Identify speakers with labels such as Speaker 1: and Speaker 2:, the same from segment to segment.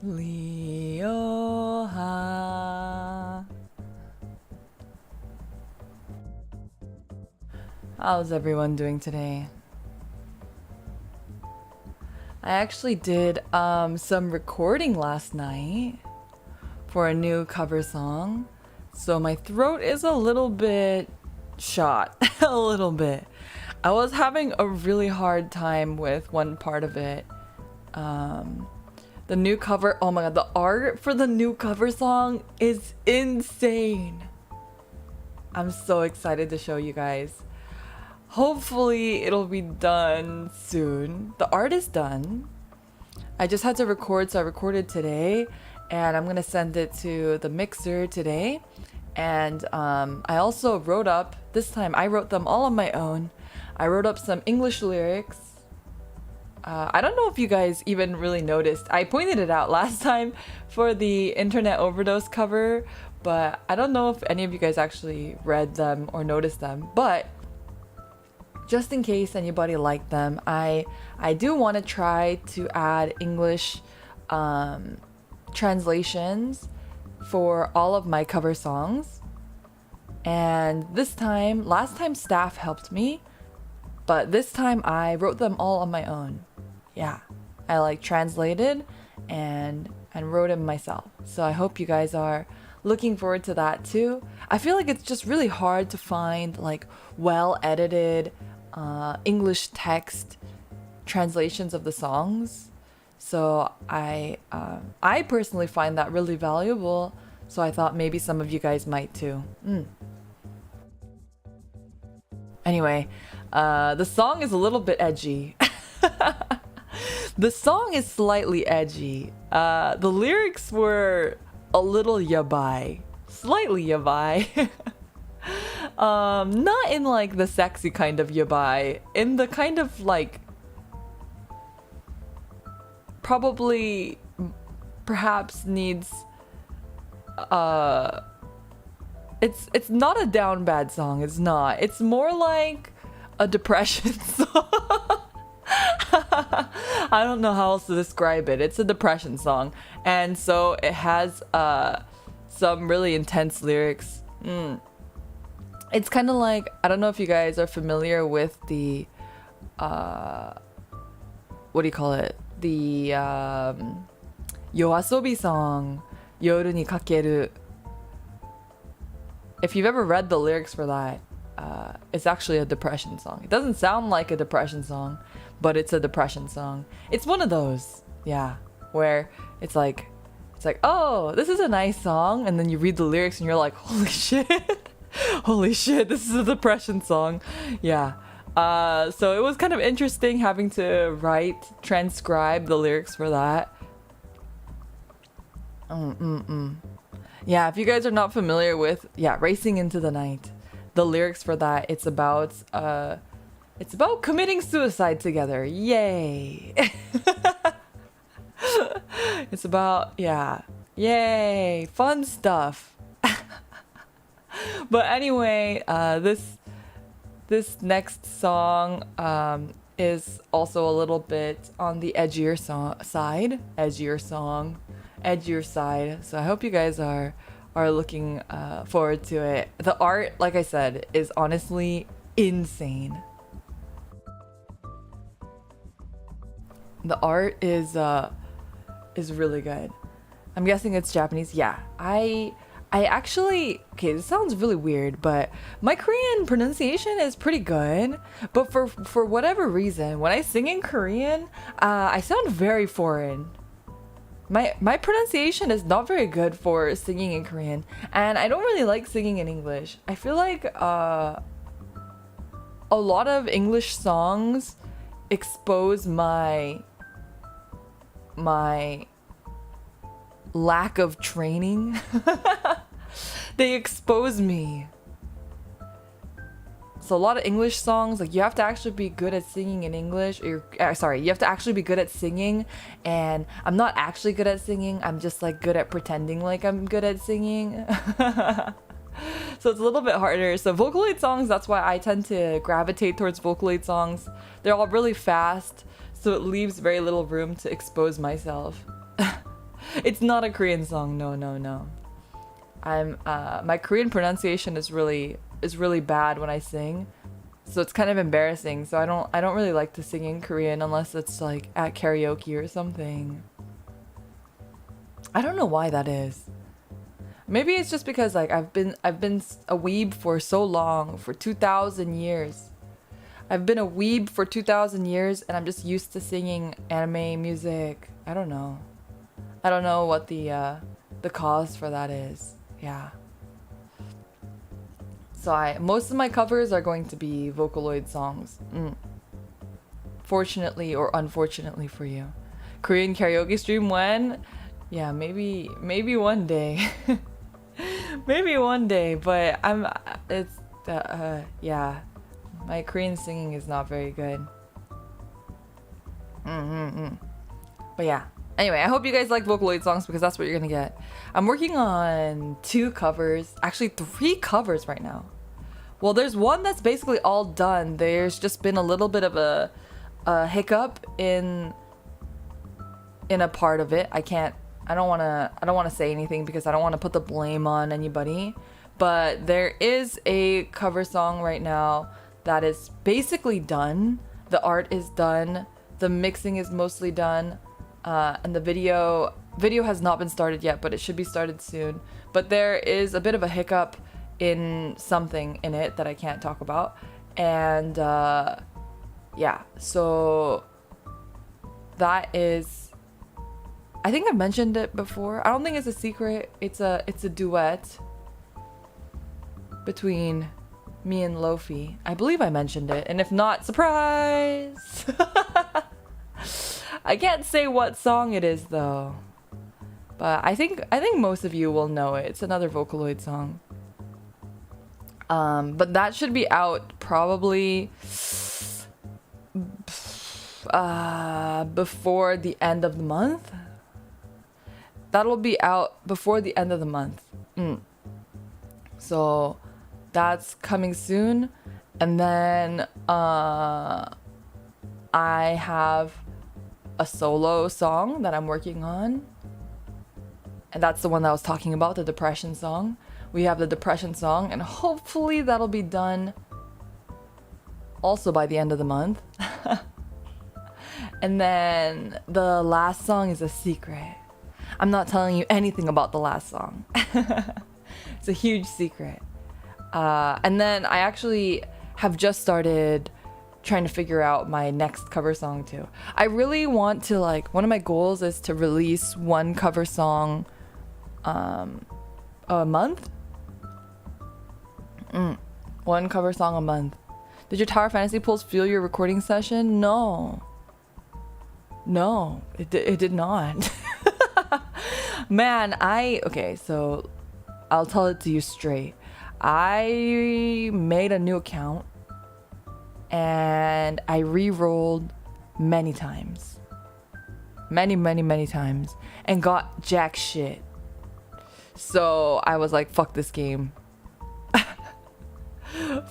Speaker 1: Lioha. How's everyone doing today? I actually did some recording last night for a new cover song. So my throat is a little bit shot. A little bit. I was having a really hard time with one part of it. The new cover, oh my god, the art for the new cover song is insane. I'm so excited to show you guys. Hopefully it'll be done soon. The art is done. I just had to record, so I recorded today and I'm gonna send it to the mixer today. And I also wrote up, this time I wrote them all on my own. I wrote up some English lyrics. I don't know if you guys even really noticed. I pointed it out last time for the Internet Overdose cover, but I don't know if any of you guys actually read them or noticed them. But just in case anybody liked them, I do want to try to add English translations for all of my cover songs. And this time, last time staff helped me, but this time I wrote them all on my own. Yeah, I like translated and wrote them myself. So I hope you guys are looking forward to that too. I feel like it's just really hard to find like well edited English text translations of the songs. So I personally find that really valuable. So I thought maybe some of you guys might too. Anyway, the song is a little bit edgy. The song is slightly edgy. The lyrics were a little yabai. Slightly yabai. Not in like the sexy kind of yabai. In the kind of like... probably... perhaps needs... It's not a down bad song. It's not. It's more like a depression song. I don't know how else to describe it. It's a depression song, and so it has some really intense lyrics. It's kind of like, I don't know if you guys are familiar with the what do you call it? The Yoasobi song, Yoru ni kakeru. If you've ever read the lyrics for that, it's actually a depression song. It doesn't sound like a depression song, but it's a depression song. It's one of those, yeah, where it's like, oh, this is a nice song, and then you read the lyrics and you're like, holy shit, holy shit, this is a depression song, yeah. So it was kind of interesting having to transcribe the lyrics for that. Yeah, if you guys are not familiar with, Racing into the Night, the lyrics for that, it's about committing suicide together. Yay. It's about, yay, fun stuff. But anyway, this next song is also a little bit on the edgier side. So I hope you guys are looking forward to it. The art, like I said, is honestly insane. The art is really good. I'm guessing it's Japanese. Yeah, I actually, okay, this sounds really weird, but my Korean pronunciation is pretty good. But for whatever reason, when I sing in Korean, I sound very foreign. My pronunciation is not very good for singing in Korean, and I don't really like singing in English. I feel like a lot of English songs expose my lack of training. They expose me. So a lot of English songs, like you have to actually be good at singing in English. You have to actually be good at singing, and I'm not actually good at singing. I'm just like good at pretending like I'm good at singing. So it's a little bit harder. So Vocaloid songs, that's why I tend to gravitate towards Vocaloid songs. They're all really fast, so it leaves very little room to expose myself. It's not a Korean song. No, no, no. I'm my Korean pronunciation is really bad when I sing. So it's kind of embarrassing. So I don't really like to sing in Korean unless it's like at karaoke or something. I don't know why that is. Maybe it's just because like I've been a weeb for so long, for 2,000 years. I've been a weeb for 2,000 years and I'm just used to singing anime music. I don't know. I don't know what the cause for that is. Yeah. So most of my covers are going to be Vocaloid songs. Fortunately or unfortunately for you. Korean karaoke stream when? Yeah, maybe one day. Maybe one day, but yeah. My Korean singing is not very good. But yeah. Anyway, I hope you guys like Vocaloid songs because that's what you're gonna get. I'm working on 2 covers, actually 3 covers right now. Well, there's one that's basically all done. There's just been a little bit of a hiccup in a part of it. I don't want to say anything because I don't want to put the blame on anybody. But there is a cover song right now that is basically done. The art is done. The mixing is mostly done. And the video has not been started yet, but it should be started soon. But there is a bit of a hiccup in something in it that I can't talk about. And yeah, so that is, I think I've mentioned it before. I don't think it's a secret. It's a duet between me and Lofi. I believe I mentioned it, and if not, surprise. I can't say what song it is though, but I think most of you will know it. It's another Vocaloid song. But that should be out probably before the end of the month. That'll be out before the end of the month. So that's coming soon. And then I have a solo song that I'm working on. And that's the one that I was talking about, the depression song. We have the depression song, and hopefully that'll be done also by the end of the month. And then the last song is a secret. I'm not telling you anything about the last song. It's a huge secret. And then I actually have just started trying to figure out my next cover song too. I really want to, like, one of my goals is to release one cover song a month. One cover song a month. Did your Tower Fantasy pulls fuel your recording session? No, it did not. Man, okay, so I'll tell it to you straight. I made a new account and I re-rolled many times. Many times, and got jack shit. So I was like, fuck this game.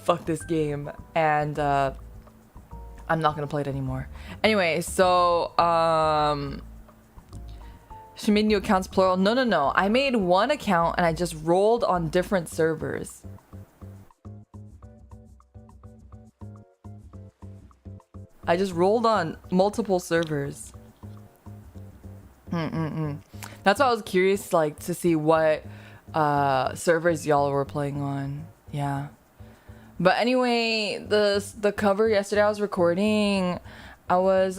Speaker 1: Fuck this game. And I'm not gonna play it anymore. Anyway, so she made new accounts plural. No. I made one account and I just rolled on different servers. I just rolled on multiple servers. That's why I was curious, like, to see what servers y'all were playing on. Yeah. But anyway, the cover yesterday I was recording. I was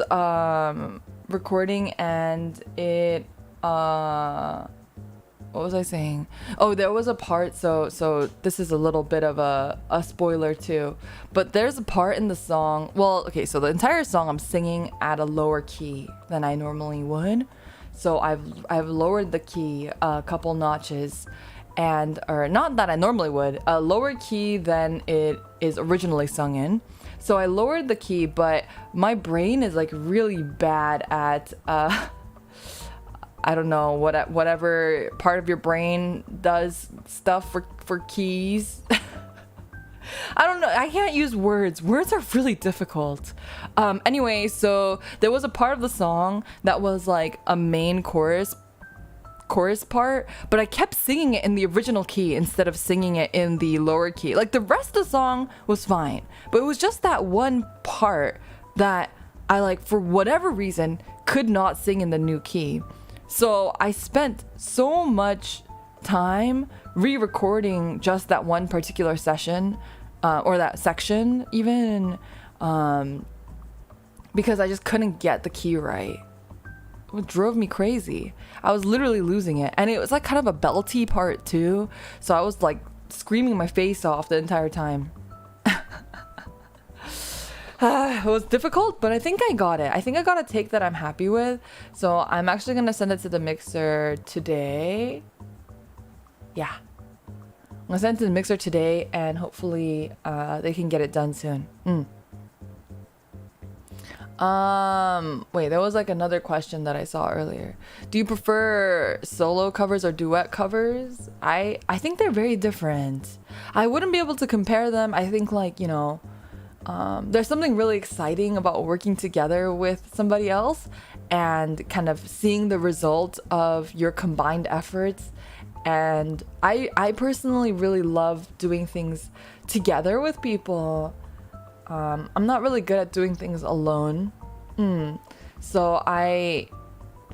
Speaker 1: recording and it what was I saying? Oh, there was a part, so this is a little bit of a spoiler too. But there's a part in the song. Well, okay, so the entire song I'm singing at a lower key than I normally would. So I've lowered the key a couple notches, or not that I normally would, a lower key than it is originally sung in. So I lowered the key, but my brain is like really bad at I don't know, whatever part of your brain does stuff for keys. I don't know. I can't use words. Words are really difficult. Anyway, so there was a part of the song that was like a main chorus chorus part, but I kept singing it in the original key instead of singing it in the lower key. Like the rest of the song was fine, but it was just that one part that I, like, for whatever reason, could not sing in the new key. So I spent so much time re-recording just that one particular session, or that section even, because I just couldn't get the key right. It drove me crazy. I was literally losing it, and it was like kind of a belty part too, so I was like screaming my face off the entire time. It was difficult, but I think I got it. I think I got a take that I'm happy with, so I'm actually gonna send it to the mixer today. Yeah, I'm gonna send it to the mixer today, and hopefully they can get it done soon. Wait, there was like another question that I saw earlier. Do you prefer solo covers or duet covers? I think they're very different. I wouldn't be able to compare them. I think, like, you know, there's something really exciting about working together with somebody else and kind of seeing the result of your combined efforts. And I personally really love doing things together with people. I'm not really good at doing things alone. So I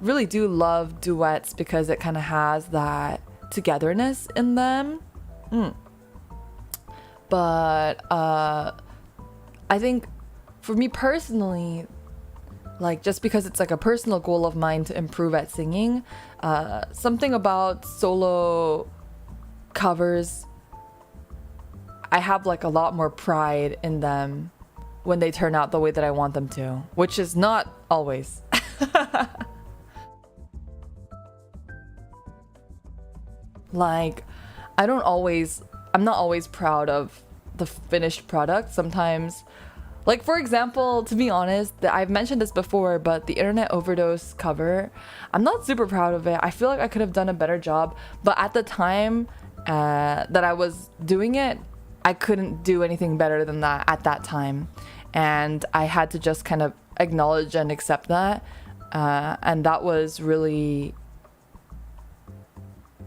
Speaker 1: really do love duets because it kind of has that togetherness in them. But I think for me personally, like, just because it's like a personal goal of mine to improve at singing, something about solo covers, I have like a lot more pride in them when they turn out the way that I want them to, which is not always. Like, I'm not always proud of the finished product. Sometimes, like, for example, to be honest, I've mentioned this before, but the Internet Overdose cover, I'm not super proud of it. I feel like I could have done a better job, but at the time that I was doing it, I couldn't do anything better than that at that time, and I had to just kind of acknowledge and accept that, and that was really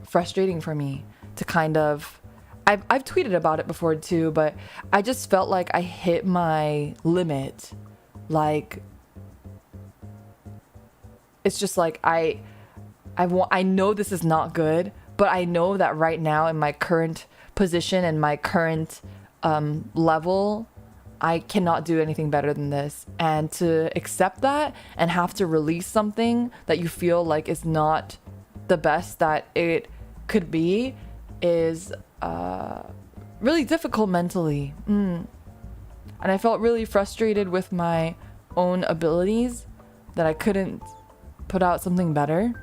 Speaker 1: frustrating for me to kind of, I've tweeted about it before too, but I just felt like I hit my limit. Like, it's just like I know this is not good, but I know that right now in my current position and my current level, I cannot do anything better than this. And to accept that and have to release something that you feel like is not the best that it could be is really difficult mentally. And I felt really frustrated with my own abilities, that I couldn't put out something better.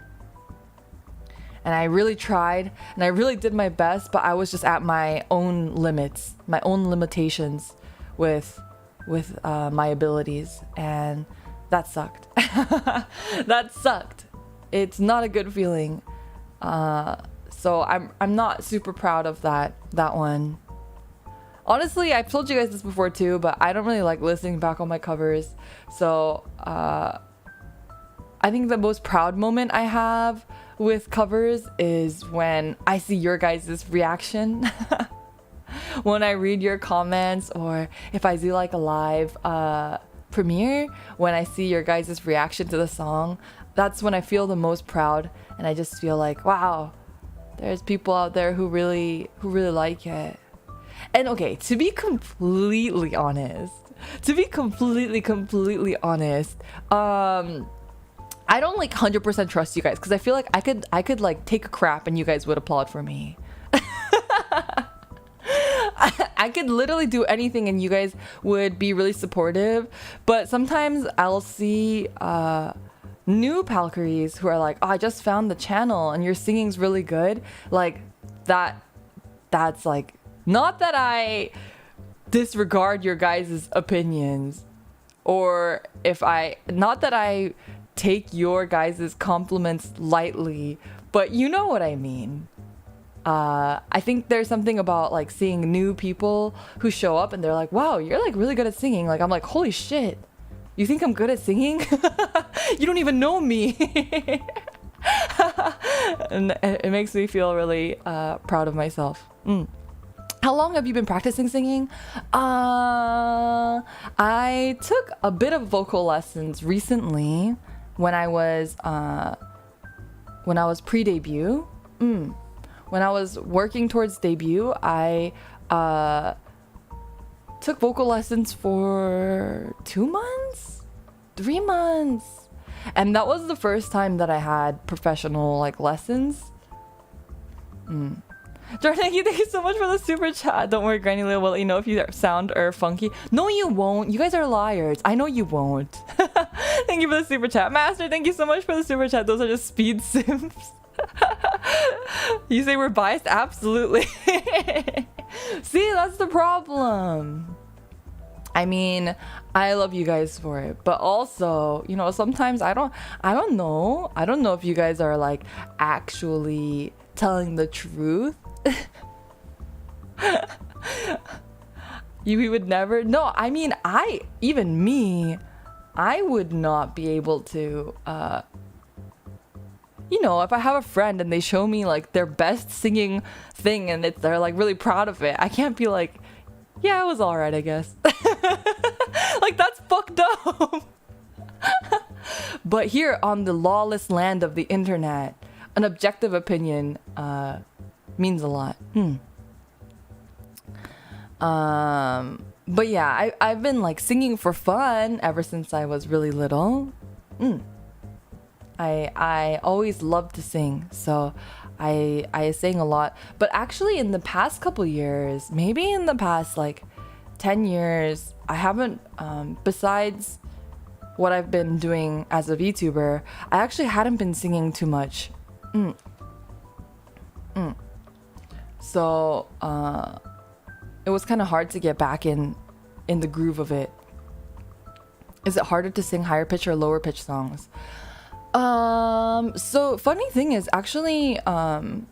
Speaker 1: And I really tried and I really did my best, but I was just at my own limits, my own limitations with my abilities, and that sucked. That sucked. It's not a good feeling. So I'm not super proud of that one. Honestly, I've told you guys this before too, but I don't really like listening back on my covers. So I think the most proud moment I have with covers is when I see your guys' reaction. When I read your comments, or if I do like a live premiere, when I see your guys' reaction to the song, that's when I feel the most proud, and I just feel like, wow, there's people out there who really like it. And okay, to be completely honest, I don't like 100% trust you guys, because I feel like I could like take a crap and you guys would applaud for me. I could literally do anything and you guys would be really supportive. But sometimes I'll see new Palcaries who are like, oh, I just found the channel and your singing's really good. Like, that's like, not that I disregard your guys' opinions, or not that I take your guys' compliments lightly, but you know what I mean. I think there's something about like seeing new people who show up and they're like, wow, you're like really good at singing. Like, I'm like, holy shit, you think I'm good at singing? You don't even know me. And it makes me feel really proud of myself. How long have you been practicing singing? I took a bit of vocal lessons recently when I was pre-debut. When I was working towards debut, I took vocal lessons for 2 months, 3 months, and that was the first time that I had professional like lessons. Jordan, thank you so much for the super chat. Don't worry, Granny Lil will let you know if you sound or funky. No, you won't. You guys are liars. I know you won't. Thank you for the super chat. Master, thank you so much for the super chat. Those are just speed sims. You say we're biased? Absolutely. See, that's the problem. I mean, I love you guys for it, but also, you know, sometimes I don't know if you guys are like actually telling the truth. We would never. No, I mean, I would not be able to you know, if I have a friend and they show me like their best singing thing and they're like really proud of it, I can't be like, yeah, it was alright, I guess. Like, that's fucked up. But here on the lawless land of the internet, an objective opinion means a lot. But yeah, I've been like singing for fun ever since I was really little. I always loved to sing, so I sang a lot. But actually in the past couple years, maybe in the past like 10 years, I haven't, besides what I've been doing as a VTuber, I actually hadn't been singing too much. So it was kind of hard to get back in the groove of it. Is it harder to sing higher pitch or lower pitch songs? So funny thing is actually, when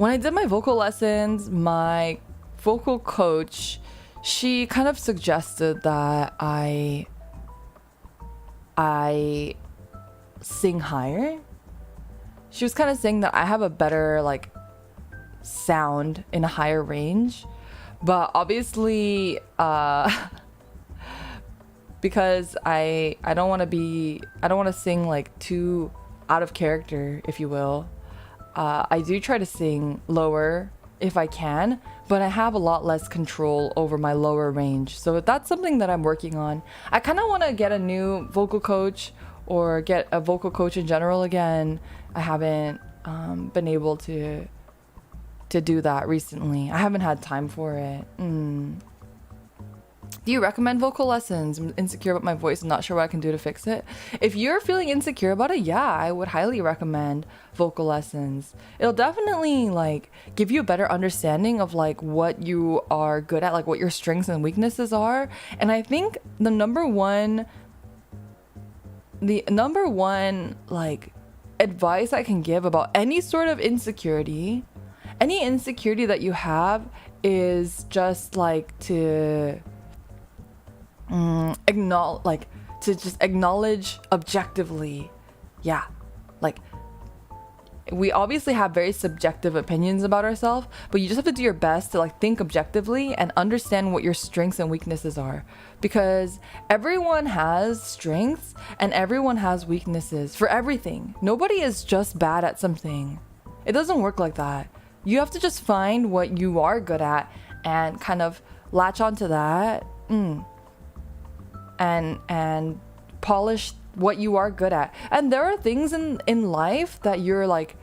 Speaker 1: I did my vocal lessons, my vocal coach, she kind of suggested that I sing higher. She was kind of saying that I have a better like sound in a higher range, but obviously because I don't want to sing like too out of character, if you will. I do try to sing lower if I can, but I have a lot less control over my lower range. So that's something that I'm working on. I kind of want to get a new vocal coach or get a vocal coach in general again. I haven't been able to do that recently. I haven't had time for it. Do you recommend vocal lessons? I'm insecure about my voice and not sure what I can do to fix it. If you're feeling insecure about it, yeah, I would highly recommend vocal lessons. It'll definitely like give you a better understanding of like what you are good at, like what your strengths and weaknesses are. And I think the number one like advice I can give about any sort of insecurity, any insecurity that you have, is just like to acknowledge objectively. Yeah, like we obviously have very subjective opinions about ourselves, but you just have to do your best to like think objectively and understand what your strengths and weaknesses are, because everyone has strengths and everyone has weaknesses for everything. Nobody is just bad at something. It doesn't work like that. You have to just find what you are good at and kind of latch onto that and polish what you are good at. And there are things in life that you're like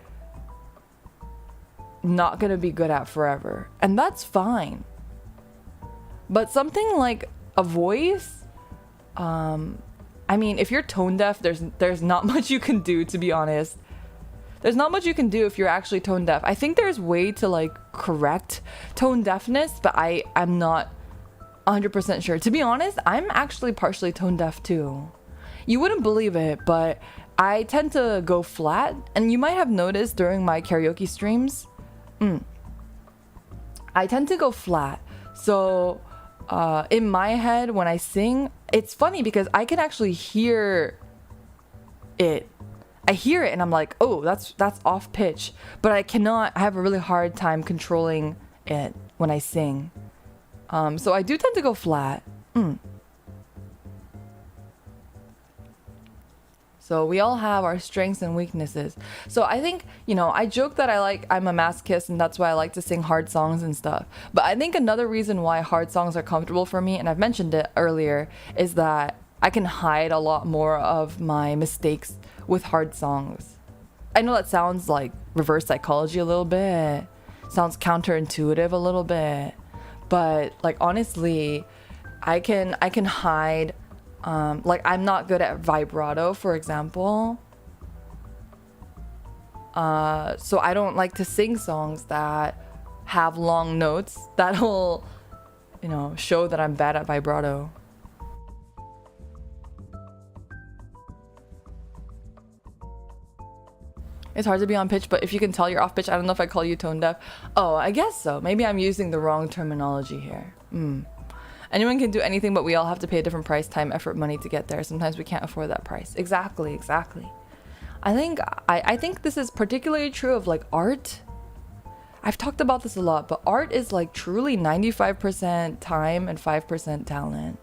Speaker 1: not gonna be good at forever, and that's fine. But something like a voice, I mean, if you're tone deaf, there's not much you can do, to be honest. There's not much you can do if you're actually tone deaf. I think there's way to like correct tone deafness, but I'm not 100% sure. To be honest, I'm actually partially tone deaf too. You wouldn't believe it, but I tend to go flat, and you might have noticed during my karaoke streams, I tend to go flat. So in my head when I sing, it's funny because I can actually hear it. I hear it and I'm like, oh, that's off pitch, but I have a really hard time controlling it when I sing. So I do tend to go flat. So we all have our strengths and weaknesses. So I think, I joke that I'm a masochist and that's why I like to sing hard songs and stuff. But I think another reason why hard songs are comfortable for me, and I've mentioned it earlier, is that I can hide a lot more of my mistakes with hard songs. I know that sounds like reverse psychology a little bit. Sounds counterintuitive a little bit. But like honestly, I can hide. Like I'm not good at vibrato, for example. So I don't like to sing songs that have long notes that'll, show that I'm bad at vibrato. It's hard to be on pitch, but if you can tell you're off pitch, I don't know if I call you tone deaf. Oh, I guess so. Maybe I'm using the wrong terminology here. Anyone can do anything, but we all have to pay a different price, time, effort, money to get there. Sometimes we can't afford that price. Exactly. I think this is particularly true of like art. I've talked about this a lot, but art is like truly 95% time and 5% talent.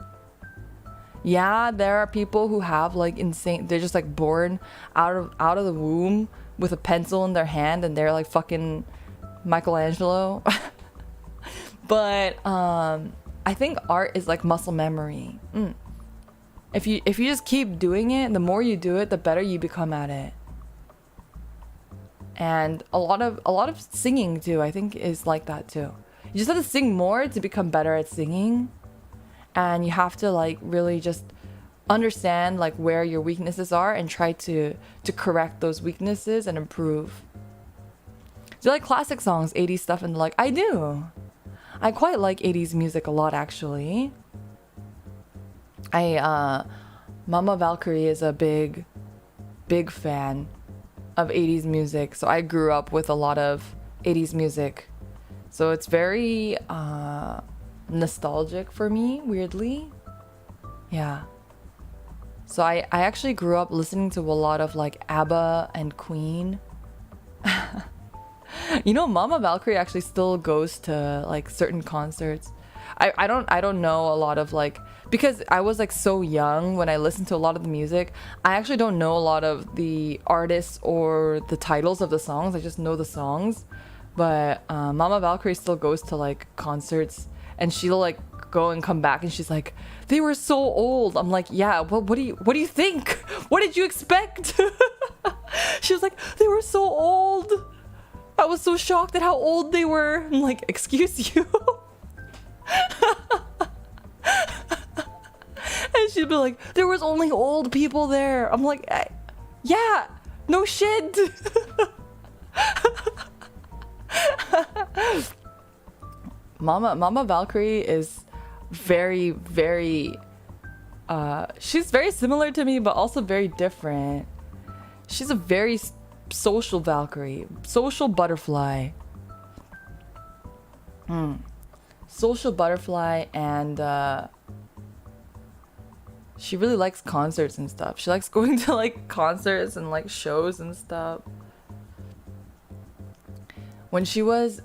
Speaker 1: Yeah, there are people who have like insane, they're just like born out of the womb with a pencil in their hand and they're like fucking Michelangelo. But I think art is like muscle memory. If you just keep doing it, the more you do it, the better you become at it. And a lot of singing too, I think, is like that too. You just have to sing more to become better at singing. And you have to like really just understand like where your weaknesses are and try to correct those weaknesses and improve. Do you like classic songs, 80s stuff? And like, I do. I quite like 80s music a lot, actually. Mama Valkyrie is a big fan of 80s music. So I grew up with a lot of 80s music. So it's very nostalgic for me, weirdly. Yeah. So I actually grew up listening to a lot of like ABBA and Queen. Mama Valkyrie actually still goes to like certain concerts. I don't know a lot of like, because I was like so young when I listened to a lot of the music. I actually don't know a lot of the artists or the titles of the songs. I just know the songs. But Mama Valkyrie still goes to like concerts, and she'll like go and come back and she's like, they were so old. I'm like, yeah, well, what do you think? What did you expect? She was like, they were so old. I was so shocked at how old they were. I'm like, excuse you? And she'd be like, there was only old people there. I'm like, yeah, no shit. Mama Valkyrie is very, very she's very similar to me, but also very different. She's a very social Valkyrie, social butterfly. Social butterfly, and she really likes concerts and stuff. She likes going to like concerts and like shows and stuff. When she was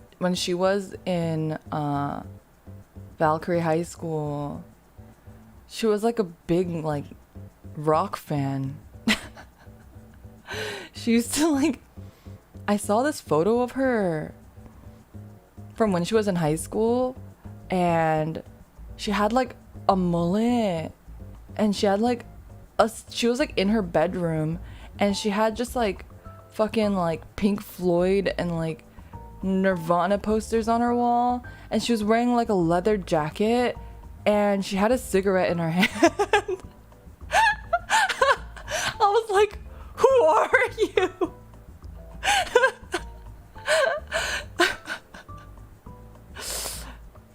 Speaker 1: in Valkyrie High School, she was like a big like rock fan. She used to like, I saw this photo of her from when she was in high school, and she had like a mullet, and she had like she was like in her bedroom, and she had just like fucking like Pink Floyd and like Nirvana posters on her wall, and she was wearing like a leather jacket, and she had a cigarette in her hand. I was like, who are you?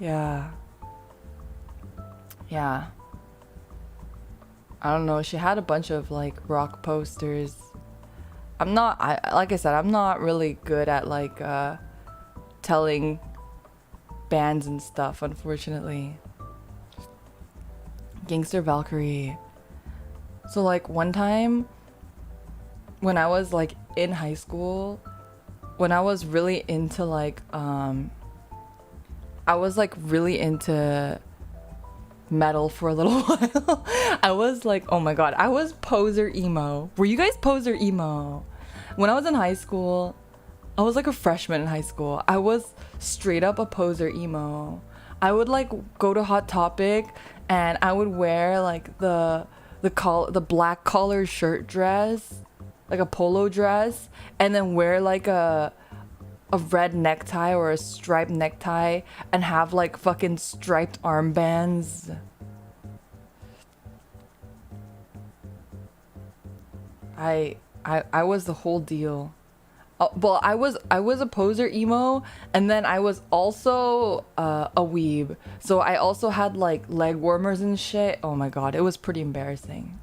Speaker 1: Yeah. I don't know, she had a bunch of like rock posters. Like I said, I'm not really good at like telling bands and stuff, unfortunately. Gangster Valkyrie. So like one time when I was like in high school, when I was really into like I was like really into metal for a little while. I was like, oh my god, I was poser emo. Were you guys poser emo? When I was in high school, I was like a freshman in high school. I was straight up a poser emo. I would like go to Hot Topic and I would wear like the black collared shirt dress, like a polo dress, and then wear like a red necktie or a striped necktie and have like fucking striped armbands. I was the whole deal. Well, I was a poser emo, and then I was also a weeb. So I also had like leg warmers and shit. Oh my god, it was pretty embarrassing.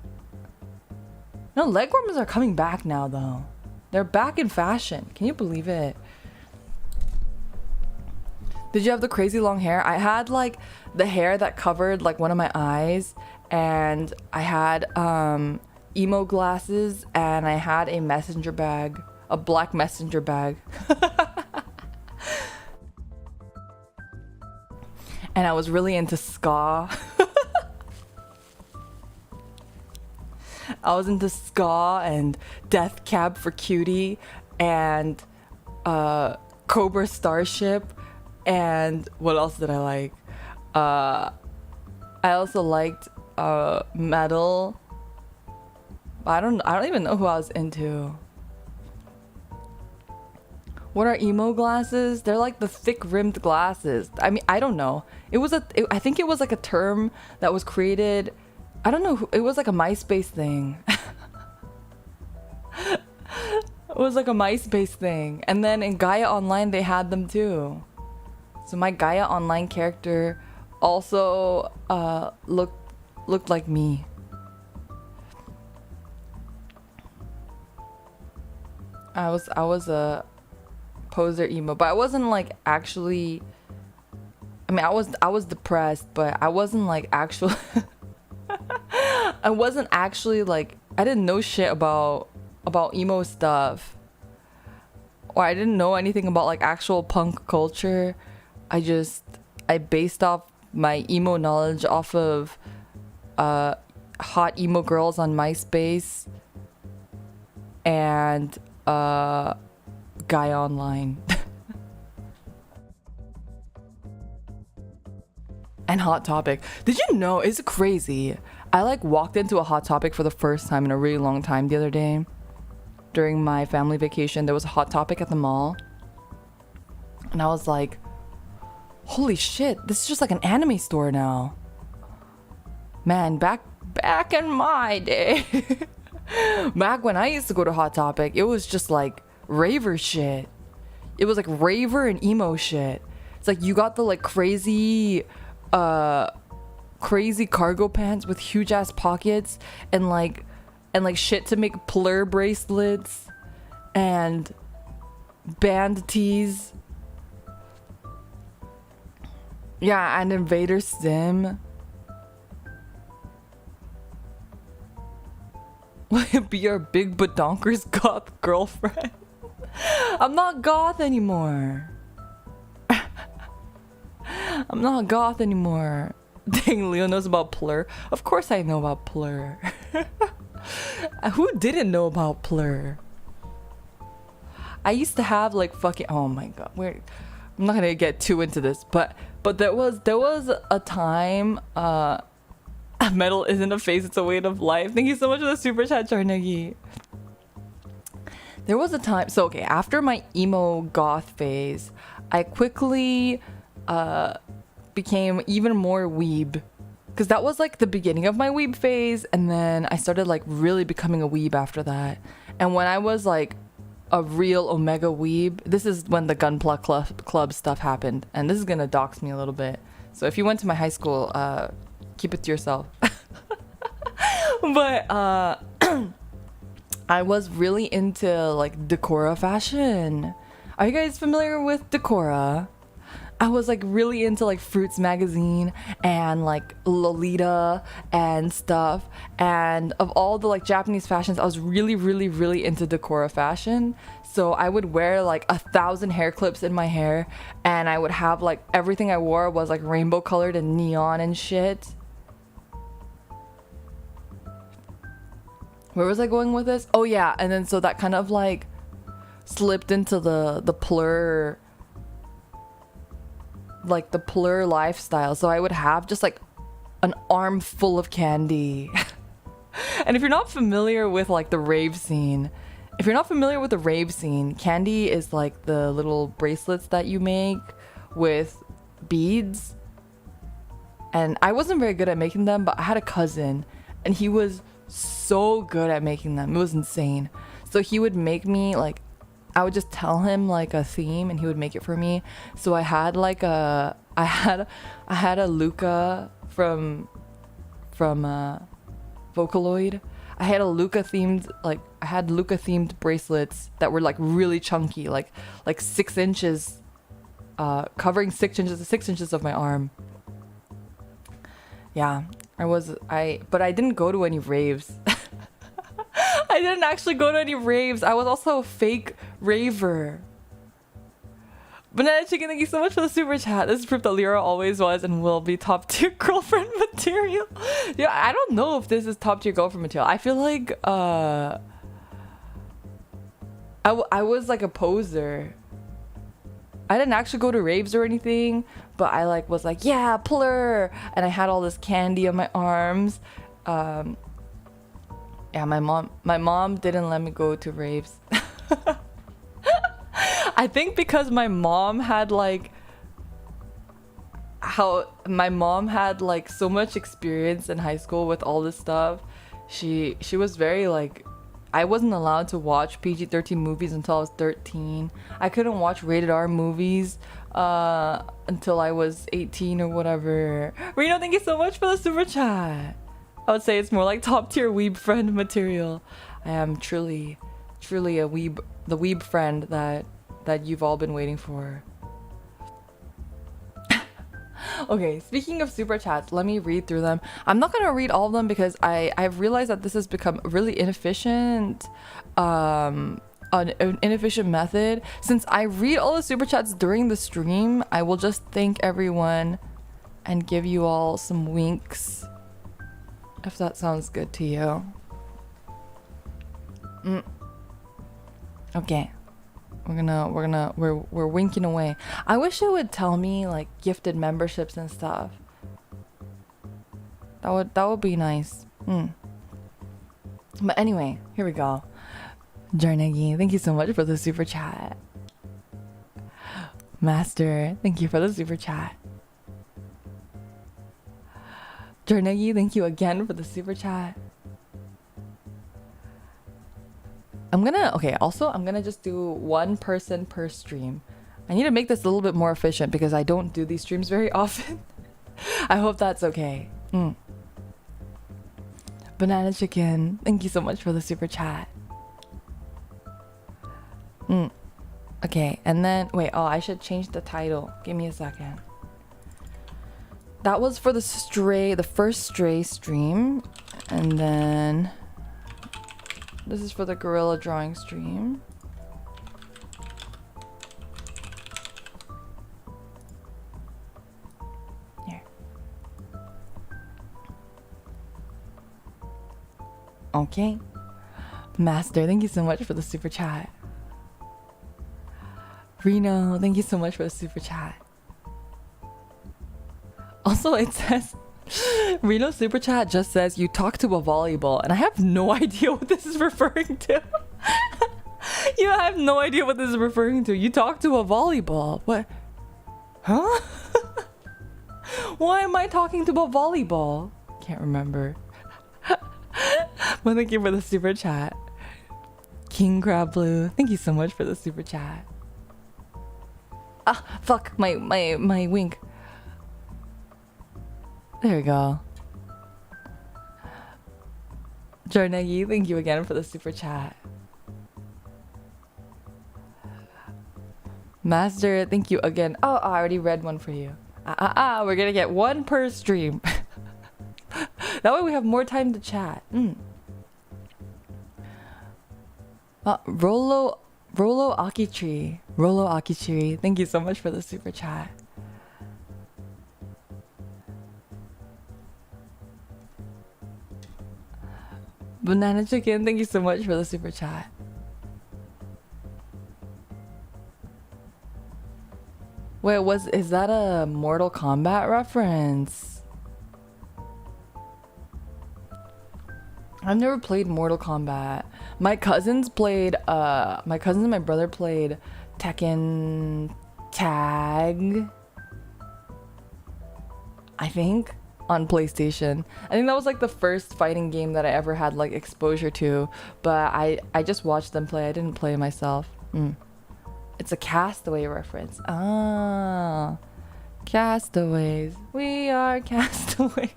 Speaker 1: No, leg warmers are coming back now though. They're back in fashion. Can you believe it? Did you have the crazy long hair? I had like the hair that covered like one of my eyes, and I had emo glasses, and I had a messenger bag. A black messenger bag. And I was really into ska. I was into ska and Death Cab for Cutie and Cobra Starship, and what else did I like? I also liked metal. I don't even know who I was into. What are emo glasses? They're like the thick rimmed glasses. I mean, I don't know. I think it was like a term that was created. I don't know. It was like a MySpace thing. It was like a MySpace thing. And then in Gaia Online, they had them too. So my Gaia Online character also looked like me. I was a poser emo, but I wasn't like actually. I mean, I was depressed, but I wasn't like actually. I wasn't actually like, I didn't know shit about emo stuff, or I didn't know anything about like actual punk culture. I based off my emo knowledge off of hot emo girls on MySpace and Guy Online. And Hot Topic. Did you know, it's crazy, I like walked into a Hot Topic for the first time in a really long time the other day. During my family vacation, there was a Hot Topic at the mall, and I was like, holy shit, this is just like an anime store now. Man, back in my day. Back when I used to go to Hot Topic, it was just like raver shit. It was like raver and emo shit. It's like you got the like crazy cargo pants with huge ass pockets, and like shit to make plur bracelets and band tees. Yeah, and Invader Sim. Be your big badonkers goth girlfriend. I'm not goth anymore. I'm not goth anymore. Dang, Leo knows about plur. Of course I know about plur. Who didn't know about plur? I used to have like fucking, oh my god, I'm not gonna get too into this, but there was a time, metal isn't a phase, it's a way of life. Thank you so much for the super chat, Charnegi. There was a time, so okay, after my emo goth phase, I quickly became even more weeb, because that was like the beginning of my weeb phase, and then I started like really becoming a weeb after that. And when I was like a real omega weeb, this is when the Gunpla Club stuff happened, and this is gonna dox me a little bit, so if you went to my high school, keep it to yourself. But I was really into like Decora fashion. Are you guys familiar with Decora? I was like really into like Fruits magazine and like Lolita and stuff. And of all the like Japanese fashions, I was really into Decora fashion. So I would wear like 1,000 hair clips in my hair, and I would have like everything I wore was like rainbow colored and neon and shit. Where was I going with this? Oh yeah, and then so that kind of like slipped into the plur, like the plur lifestyle. So I would have just like an arm full of candy. And if you're not familiar with like the rave scene, candy is like the little bracelets that you make with beads. And I wasn't very good at making them, but I had a cousin and he was so good at making them. It was insane. So he would make me like, I would just tell him like a theme and he would make it for me. So I had like I had a Luca from Vocaloid. I had Luca themed bracelets that were like really chunky, like 6 inches, covering 6 inches of my arm. Yeah, but I didn't go to any raves. I didn't actually go to any raves. I was also a fake raver. Banana Chicken, thank you so much for the super chat. This is proof that Lyra always was and will be top tier girlfriend material. Yeah, I don't know if this is top tier girlfriend material. I feel like I was like a poser. I didn't actually go to raves or anything, but I like was like, yeah, plur, and I had all this candy on my arms. Yeah, my mom didn't let me go to raves. I think because my mom had like so much experience in high school with all this stuff. She was very like, I wasn't allowed to watch PG-13 movies until I was 13. I couldn't watch rated R movies until I was 18 or whatever. Reno, thank you so much for the super chat. I would say it's more like top tier weeb friend material. I am truly a weeb, the weeb friend that you've all been waiting for. Okay, speaking of super chats, let me read through them. I'm not gonna read all of them because I've realized that this has become really inefficient, an inefficient method. Since I read all the super chats during the stream, I will just thank everyone and give you all some winks, if that sounds good to you. Okay. We're winking away. I wish it would tell me like gifted memberships and stuff. That would be nice. But anyway, here we go. Jarnegi, thank you so much for the super chat. Master, thank you for the super chat. Jarnegi, thank you again for the super chat. I'm gonna just do one person per stream. I need to make this a little bit more efficient because I don't do these streams very often. I hope that's okay. Banana Chicken, thank you so much for the super chat. Okay, and then wait, I should change the title. Give me a second. That was for the first Stray stream, and then this is for the gorilla drawing stream. Here. Okay. Master, thank you so much for the super chat. Reno, thank you so much for the super chat. Also, it says Reno super chat just says you talk to a volleyball, and I have no idea what this is referring to. Yeah, I have no idea what this is referring to. You talk to a volleyball. What? Huh? Why am I talking to a volleyball? Can't remember. Well, thank you for the super chat. King Crab Blue, thank you so much for the super chat. Ah, fuck, my wink. There we go. Jarnegi, thank you again for the super chat. Master, thank you again. Oh, I already read one for you. We're gonna get one per stream. That way we have more time to chat. Rolo Akichi. Rolo Akichi. Thank you so much for the super chat. Banana Chicken, thank you so much for the super chat. Wait, is that a Mortal Kombat reference? I've never played Mortal Kombat. My cousins and my brother played Tekken Tag, I think, on PlayStation. I think that was like the first fighting game that I ever had like exposure to, but I just watched them play. I didn't play myself. It's a Castaway reference. Ah, Castaways. We are castaways.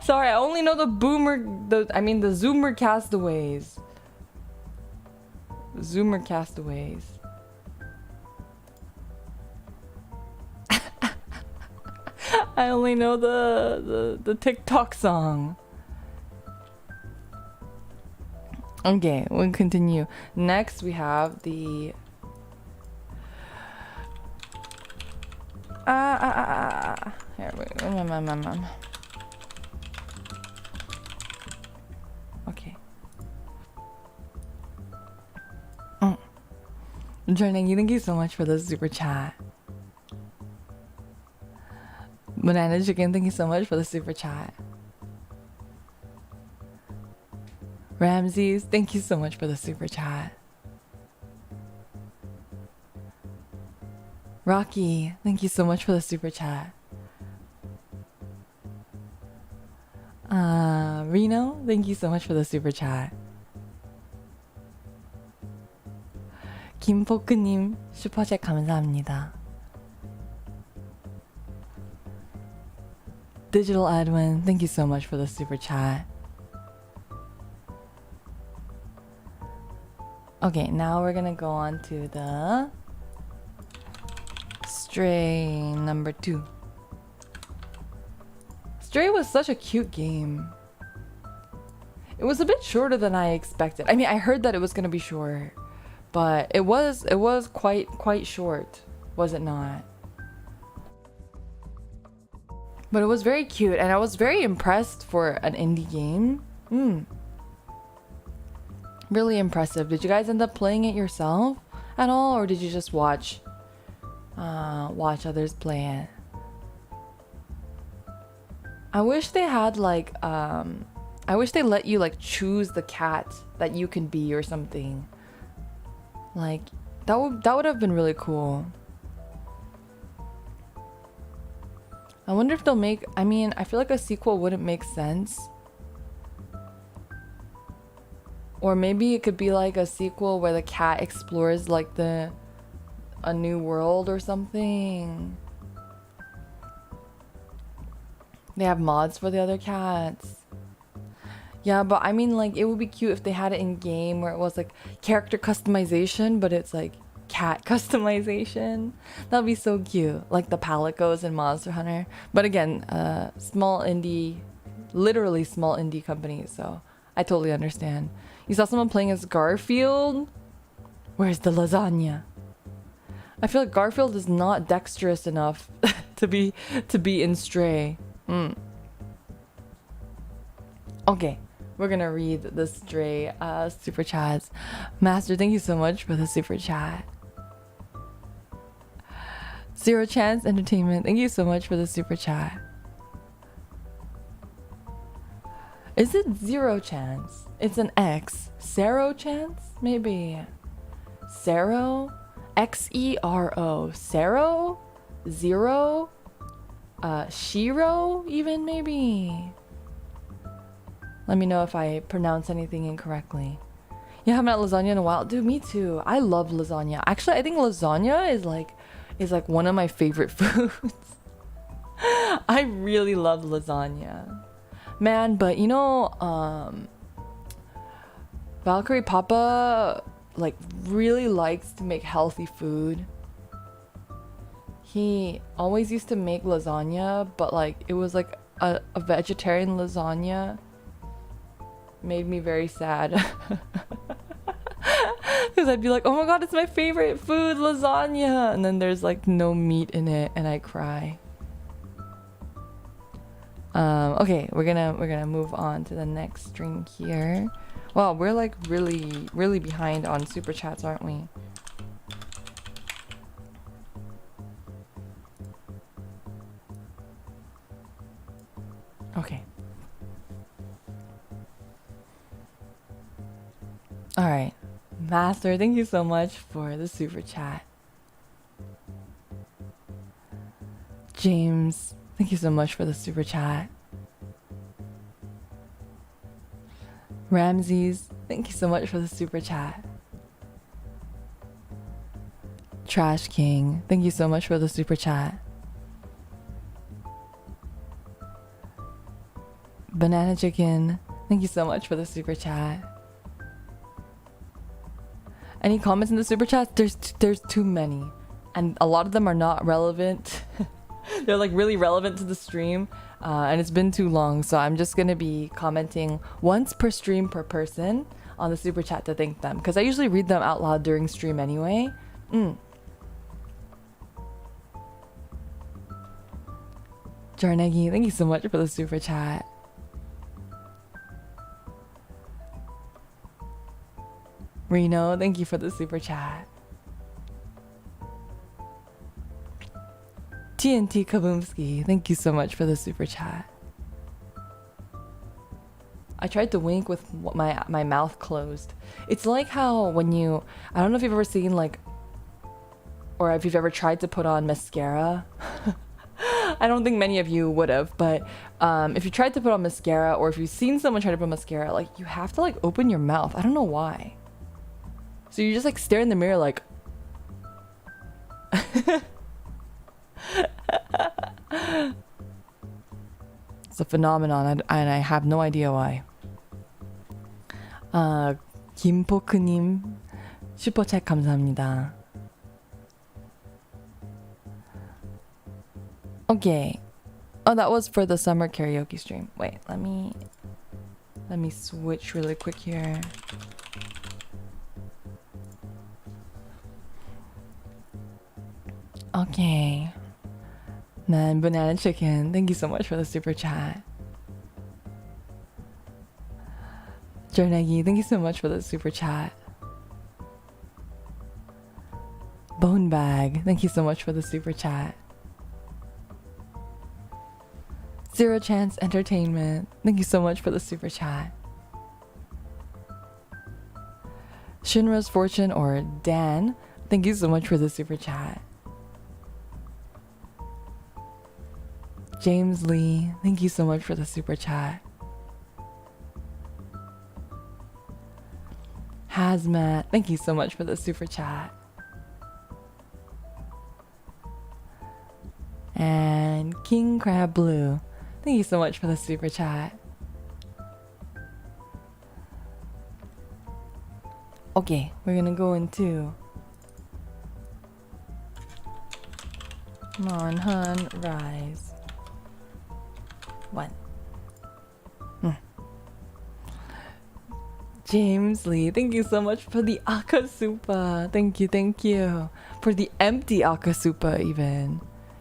Speaker 1: Sorry, I only know the Zoomer Castaways. Zoomer Castaways. I only know the TikTok song. Okay, we'll continue. Next, we have the here we go. Okay. Joining, thank you so much for the super chat. Banana Chicken, thank you so much for the super chat. Ramses, thank you so much for the super chat. Rocky, thank you so much for the super chat. Reno, thank you so much for the super chat. 김포크님, 슈퍼챗 감사합니다. Digital Adwin, thank you so much for the super chat. Okay, now we're gonna go on to the Stray number 2. Stray was such a cute game. It was a bit shorter than I expected. I mean, I heard that it was gonna be short, but it was quite short, was it not? But it was very cute, and I was very impressed for an indie game. Really impressive. Did you guys end up playing it yourself at all, or did you just watch others play it? I wish they had like I wish they let you like choose the cat that you can be or something. Like that would have been really cool. I wonder if they'll make, I mean, I feel like a sequel wouldn't make sense. Or maybe it could be like a sequel where the cat explores like a new world or something. They have mods for the other cats. Yeah, but I mean, like, it would be cute if they had it in game where it was like character customization, but it's like cat customization. That'd be so cute, like the Palicos in Monster Hunter. But again, small indie, literally small indie companies, so I totally understand. You saw someone playing as Garfield? Where's the lasagna? I feel like Garfield is not dexterous enough to be in Stray. Okay, we're gonna read the Stray super chats. Master, thank you so much for the super chat. Zero Chance Entertainment, thank you so much for the super chat. Is it Zero Chance? It's an X. Zero Chance? Maybe. Zero? Xero. Zero? Zero? Shiro? Even maybe? Let me know if I pronounce anything incorrectly. You haven't had lasagna in a while? Dude, me too. I love lasagna. Actually, I think lasagna is like one of my favorite foods. I really love lasagna. Man, but you know, Valkyrie Papa like really likes to make healthy food. He always used to make lasagna, but like it was like a vegetarian lasagna. Made me very sad. Because I'd be like, oh my god, it's my favorite food, lasagna, and then there's like no meat in it and I cry. Okay, we're gonna move on to the next string here. Wow, we're like really behind on super chats, aren't we? Okay. All right, Master, thank you so much for the super chat. James, thank you so much for the super chat. Ramses, thank you so much for the super chat. Trash King, thank you so much for the super chat. Banana Chicken, thank you so much for the super chat. Any comments in the super chat? There's too many, and a lot of them are not relevant. They're like really relevant to the stream, and it's been too long, so I'm just gonna be commenting once per stream per person on the super chat to thank them, because I usually read them out loud during stream anyway. Jarnegi, thank you so much for the super chat. Reno, thank you for the super chat. TNT Kaboomski, thank you so much for the super chat. I tried to wink with my mouth closed. It's like how when you, I don't know if you've ever seen like, or if you've ever tried to put on mascara. I don't think many of you would have, but if you tried to put on mascara, or if you've seen someone try to put on mascara, like you have to like open your mouth. I don't know why. So you just like stare in the mirror like it's a phenomenon, and I have no idea why. 김포크님 슈퍼챗 감사합니다. Okay. Oh, that was for the summer karaoke stream. Wait, let me switch really quick here. Okay. Man, Banana Chicken, thank you so much for the super chat. Jarnegi, thank you so much for the super chat. Bone Bag, thank you so much for the super chat. Zero Chance Entertainment, thank you so much for the super chat. Shinra's Fortune, or Dan, thank you so much for the super chat. James Lee, thank you so much for the super chat. Hazmat, thank you so much for the super chat. And King Crab Blue, thank you so much for the super chat. Okay, we're gonna go into Monhun Rise 1. James Lee, thank you so much for the Akasupa. Thank you. For the empty Akasupa even.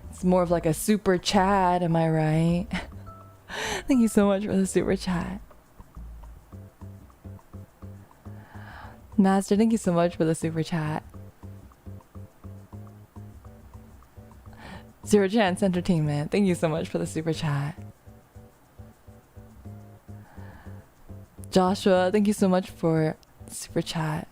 Speaker 1: It's more of like a super chat, am I right? Thank you so much for the super chat. Master, thank you so much for the super chat. Zero Chance Entertainment, thank you so much for the super chat. Joshua, thank you so much for super chat.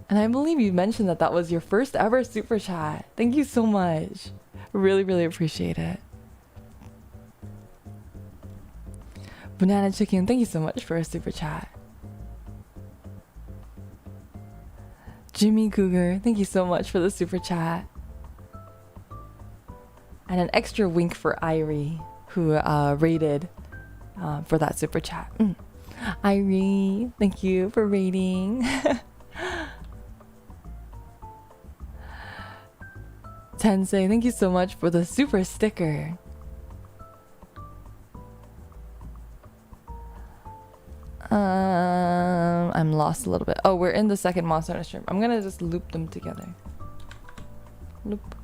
Speaker 1: And I believe you mentioned that was your first ever super chat. Thank you so much. Really appreciate it. Banana Chicken, thank you so much for a super chat. Jimmy Cougar, thank you so much for the super chat. And an extra wink for Irie, who rated for that super chat. Irie, thank you for rating. Tensei, thank you so much for the super sticker. I'm lost a little bit. Oh, we're in the second Monster Hunter stream. I'm gonna just loop them together. Loop.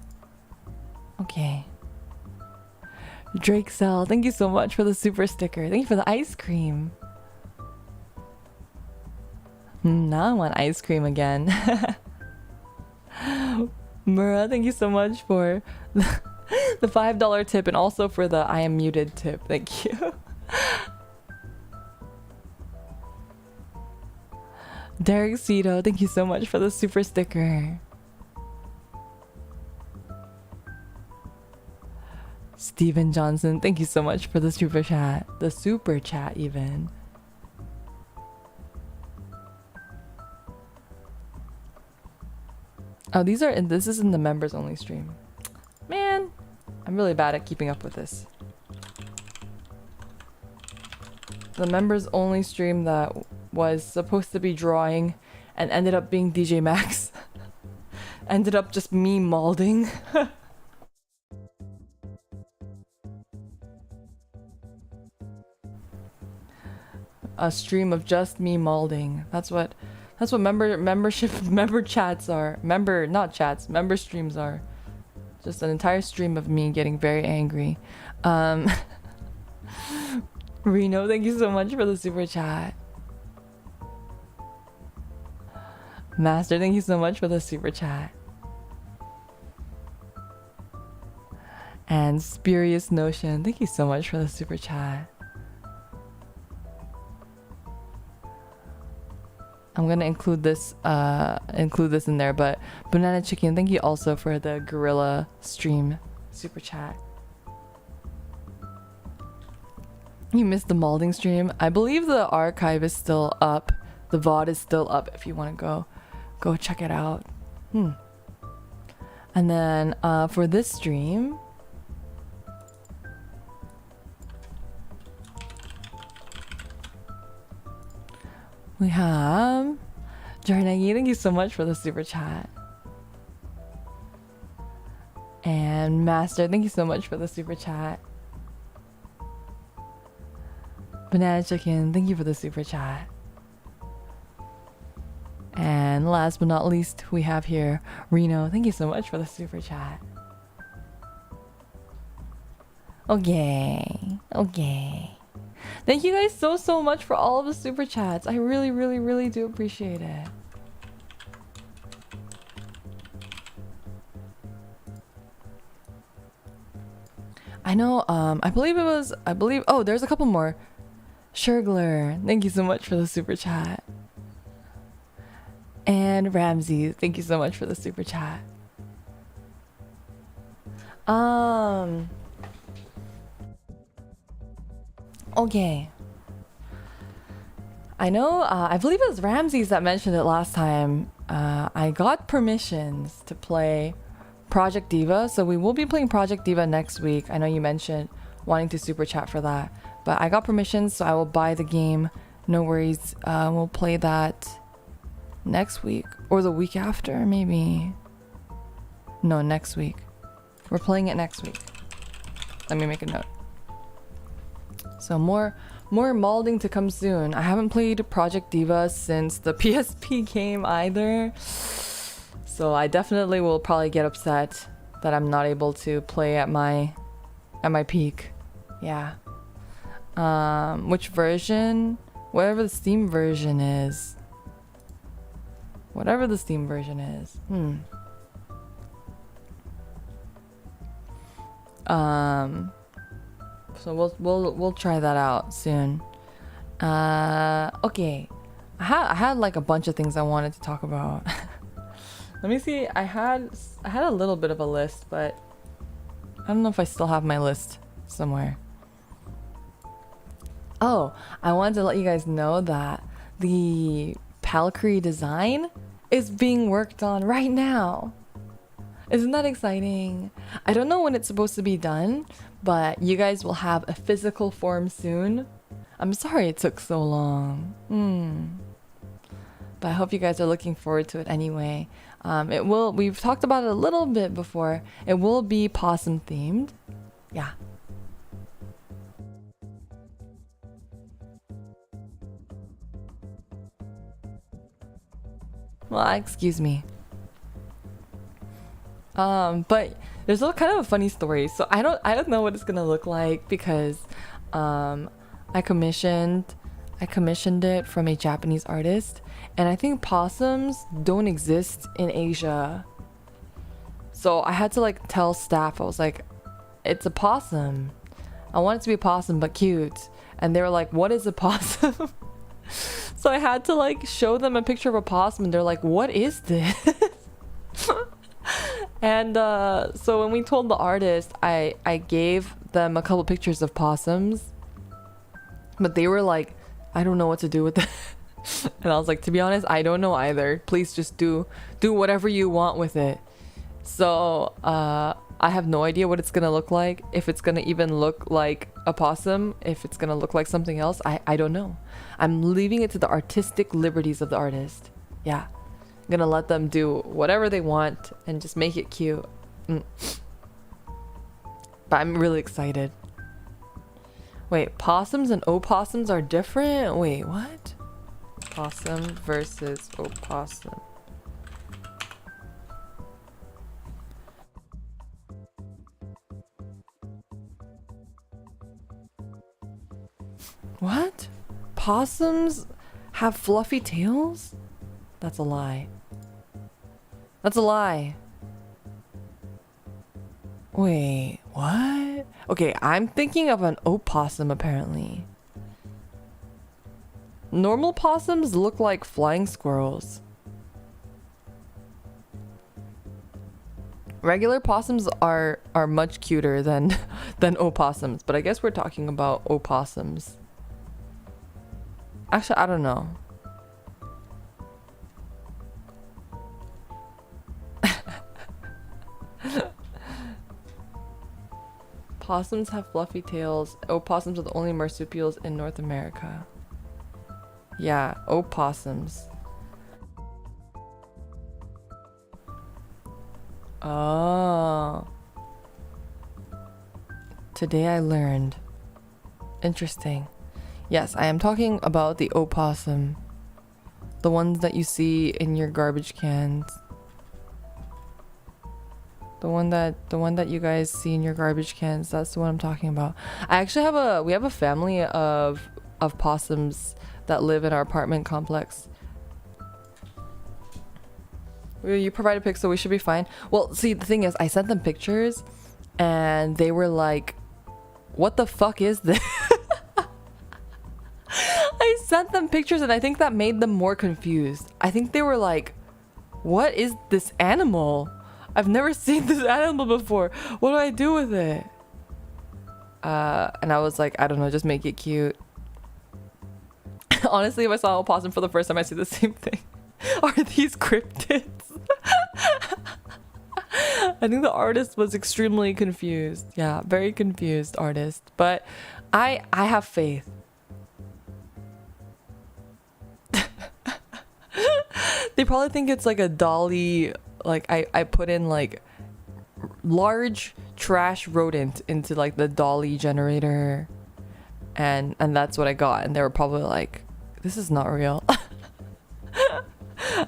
Speaker 1: Okay. Drake Cell, thank you so much for the super sticker. Thank you for the ice cream. Now I want ice cream again. Mura, thank you so much for the $5 tip and also for the I am muted tip. Thank you. Derek Cito, thank you so much for the super sticker. Steven Johnson, thank you so much for the super chat. The super chat even. Oh, this is in the members only stream. Man, I'm really bad at keeping up with this. The members only stream that was supposed to be drawing and ended up being DJ Max. Ended up just me molding. A stream of just me molding. That's what member chats are. Member streams are. Just an entire stream of me getting very angry. Reno, thank you so much for the super chat. Master, thank you so much for the super chat. And Spurious Notion, thank you so much for the super chat. I'm gonna include this in there, but Banana Chicken, thank you also for the Gorilla Stream super chat. You missed the molding stream. I believe the archive is still up. The VOD is still up if you want to go check it out. And then for this stream, we have Jarnagi, thank you so much for the super chat. And Master, thank you so much for the super chat. Banana Chicken, thank you for the super chat. And last but not least, we have here Reno, thank you so much for the super chat. Okay. Thank you guys so much for all of the super chats. I really do appreciate it. I know, I believe, oh, there's a couple more. Shergler, thank you so much for the super chat. And Ramsey, thank you so much for the super chat. Okay. I know, I believe it was Ramses that mentioned it last time. I got permissions to play Project Diva, so we will be playing Project Diva next week. I know you mentioned wanting to super chat for that, but I got permissions, so I will buy the game. No worries. We'll play that next week or the week after, maybe. No, next week. We're playing it next week. Let me make a note. So more molding to come soon. I haven't played Project Diva since the PSP game either. So I definitely will probably get upset that I'm not able to play at my peak. Yeah. Which version? Whatever the Steam version is. Whatever the Steam version is. So we'll try that out soon. Okay. I had like a bunch of things I wanted to talk about. Let me see. I had a little bit of a list, but I don't know if I still have my list somewhere. Oh, I wanted to let you guys know that the Palcree design is being worked on right now. Isn't that exciting? I don't know when it's supposed to be done, but you guys will have a physical form soon. I'm sorry it took so long. But I hope you guys are looking forward to it anyway. We've talked about it a little bit before. It will be possum themed. Yeah. Well, excuse me. But there's a kind of a funny story. So I don't know what it's gonna look like because I commissioned it from a Japanese artist, and I think possums don't exist in Asia. So I had to like tell staff, I was like, it's a possum. I want it to be a possum but cute. And they were like, what is a possum? So I had to like show them a picture of a possum, and they're like, what is this? And so when we told the artist, I gave them a couple pictures of possums, but they were like, I don't know what to do with it. And I was like, to be honest, I don't know either. Please just do whatever you want with it. So I have no idea what it's gonna look like. If it's gonna even look like a possum, if it's gonna look like something else, I don't know. I'm leaving it to the artistic liberties of the artist. Yeah, I'm gonna let them do whatever they want and just make it cute. But I'm really excited. Wait, possums and opossums are different? Wait, what? Possum versus opossum. What? Possums have fluffy tails? That's a lie. That's a lie. Wait, what? Okay, I'm thinking of an opossum apparently. Normal possums look like flying squirrels. Regular possums are much cuter than opossums, but I guess we're talking about opossums. Actually, I don't know. Possums have fluffy tails. Opossums are the only marsupials in North America. Yeah, opossums. Oh. Today I learned. Interesting. Yes, I am talking about the opossum. The ones that you see in your garbage cans. The one that you guys see in your garbage cans, that's the one I'm talking about. I actually we have a family of possums that live in our apartment complex. You provided pics, so we should be fine. Well, see, the thing is, I sent them pictures and they were like, what the fuck is this? I sent them pictures and I think that made them more confused. I think they were like, what is this animal? I've never seen this animal before. What do I do with it? And I was like, I don't know, just make it cute. Honestly, if I saw a opossum for the first time, I see the same thing. Are these cryptids? I think the artist was extremely confused. Yeah, very confused artist. But I have faith. They probably think it's like a dolly. Like I put in like large trash rodent into like the dolly generator, and that's what I got. And they were probably like, this is not real.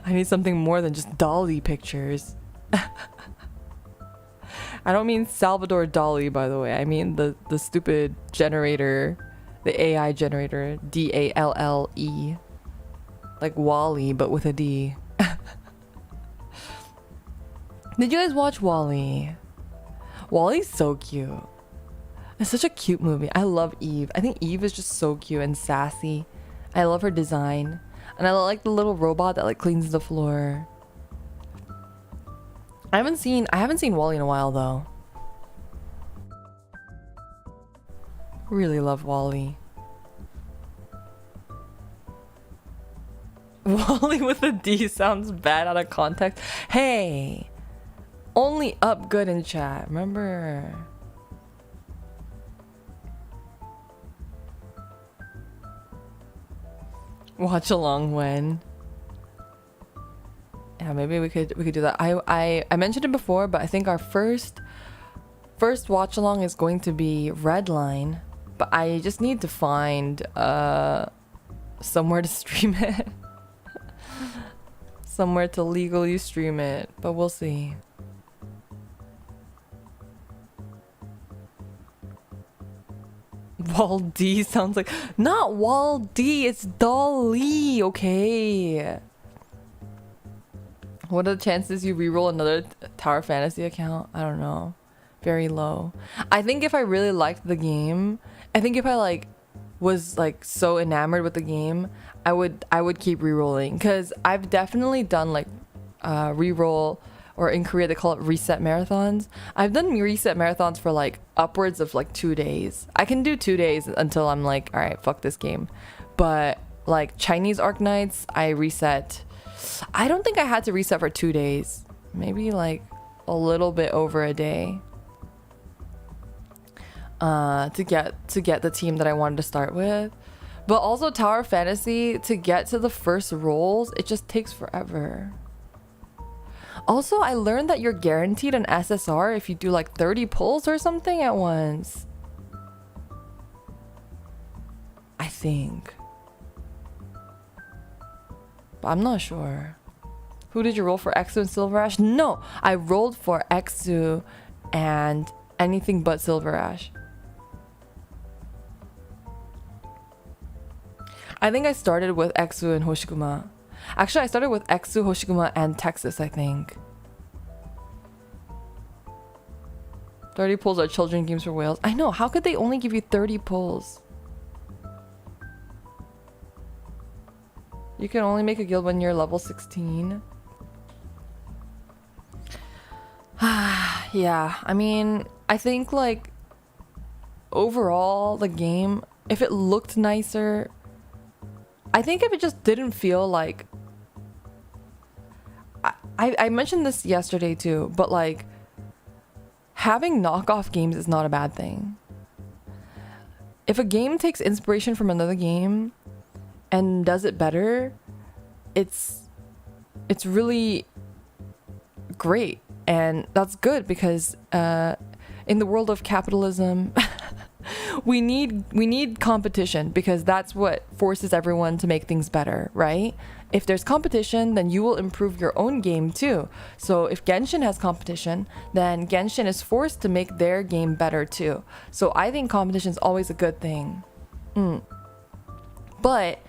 Speaker 1: I need something more than just dolly pictures. I don't mean Salvador Dali, by the way. I mean the stupid generator, the AI generator, DALLE, like Wally but with a D. Did you guys watch Wally? Wally's so cute. It's such a cute movie. I love Eve. I think Eve is just so cute and sassy. I love her design. And I like the little robot that like cleans the floor. I haven't seen Wally in a while though. Really love Wally. Wally with a D sounds bad out of context. Hey, only up good in chat, remember? Watch along when. Yeah, maybe we could do that. I mentioned it before, but I think our first watch along is going to be Redline, but I just need to find somewhere to stream it. Somewhere to legally stream it, but we'll see. Wall D sounds like not Wall D, it's Dolly, okay. What are the chances you reroll another Tower Fantasy account? I don't know. Very low. I think if I really liked the game, I think if I like was like so enamored with the game, I would keep rerolling, because I've definitely done like reroll, or in Korea they call it reset marathons. I've done reset marathons for like upwards of like 2 days. I can do 2 days until I'm like, all right, fuck this game. But like Chinese Arknights, I reset. I don't think I had to reset for 2 days. Maybe like a little bit over a day. To get the team that I wanted to start with. But also Tower Fantasy, to get to the first rolls, it just takes forever. Also, I learned that you're guaranteed an SSR if you do like 30 pulls or something at once. I think. But I'm not sure. Who did you roll for, Exu and Silver Ash? No, I rolled for Exu and anything but Silver Ash. I think I started with Exu and Hoshiguma. Actually, I started with Exu, Hoshiguma, and Texas, I think. 30 pulls are children games for whales. I know, how could they only give you 30 pulls? You can only make a guild when you're level 16. Yeah, I mean, I think like overall the game, if it looked nicer, I think if it just didn't feel like, I mentioned this yesterday too, but like having knockoff games is not a bad thing. If a game takes inspiration from another game and does it better, it's really great, and that's good, because in the world of capitalism we need competition, because that's what forces everyone to make things better, right? If there's competition, then you will improve your own game too. So if Genshin has competition, then Genshin is forced to make their game better too. So I think competition is always a good thing. But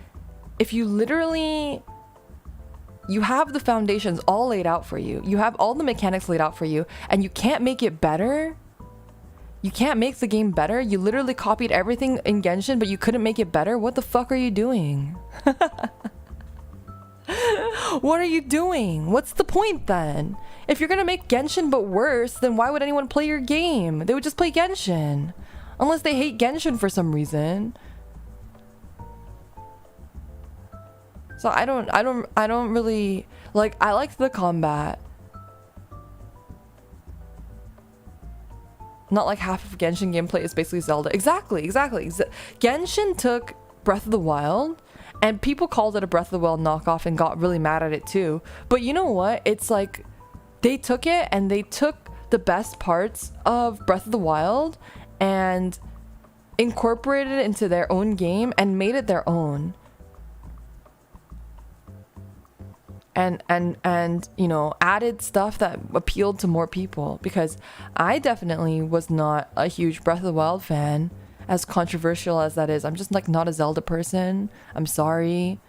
Speaker 1: if you literally, you have the foundations all laid out for you, you have all the mechanics laid out for you, and you can't make it better, you can't make the game better, you literally copied everything in Genshin but you couldn't make it better, what the fuck are you doing? What are you doing? What's the point then? If you're gonna make Genshin but worse, then why would anyone play your game? They would just play Genshin. Unless they hate Genshin for some reason. So I don't really like, I liked the combat. Not like half of Genshin gameplay is basically Zelda. Exactly. Genshin took Breath of the Wild, and people called it a Breath of the Wild knockoff and got really mad at it too. But you know what? It's like they took it and they took the best parts of Breath of the Wild and incorporated it into their own game and made it their own. And you know, added stuff that appealed to more people, because I definitely was not a huge Breath of the Wild fan, as controversial as that is. I'm just like not a Zelda person. I'm sorry.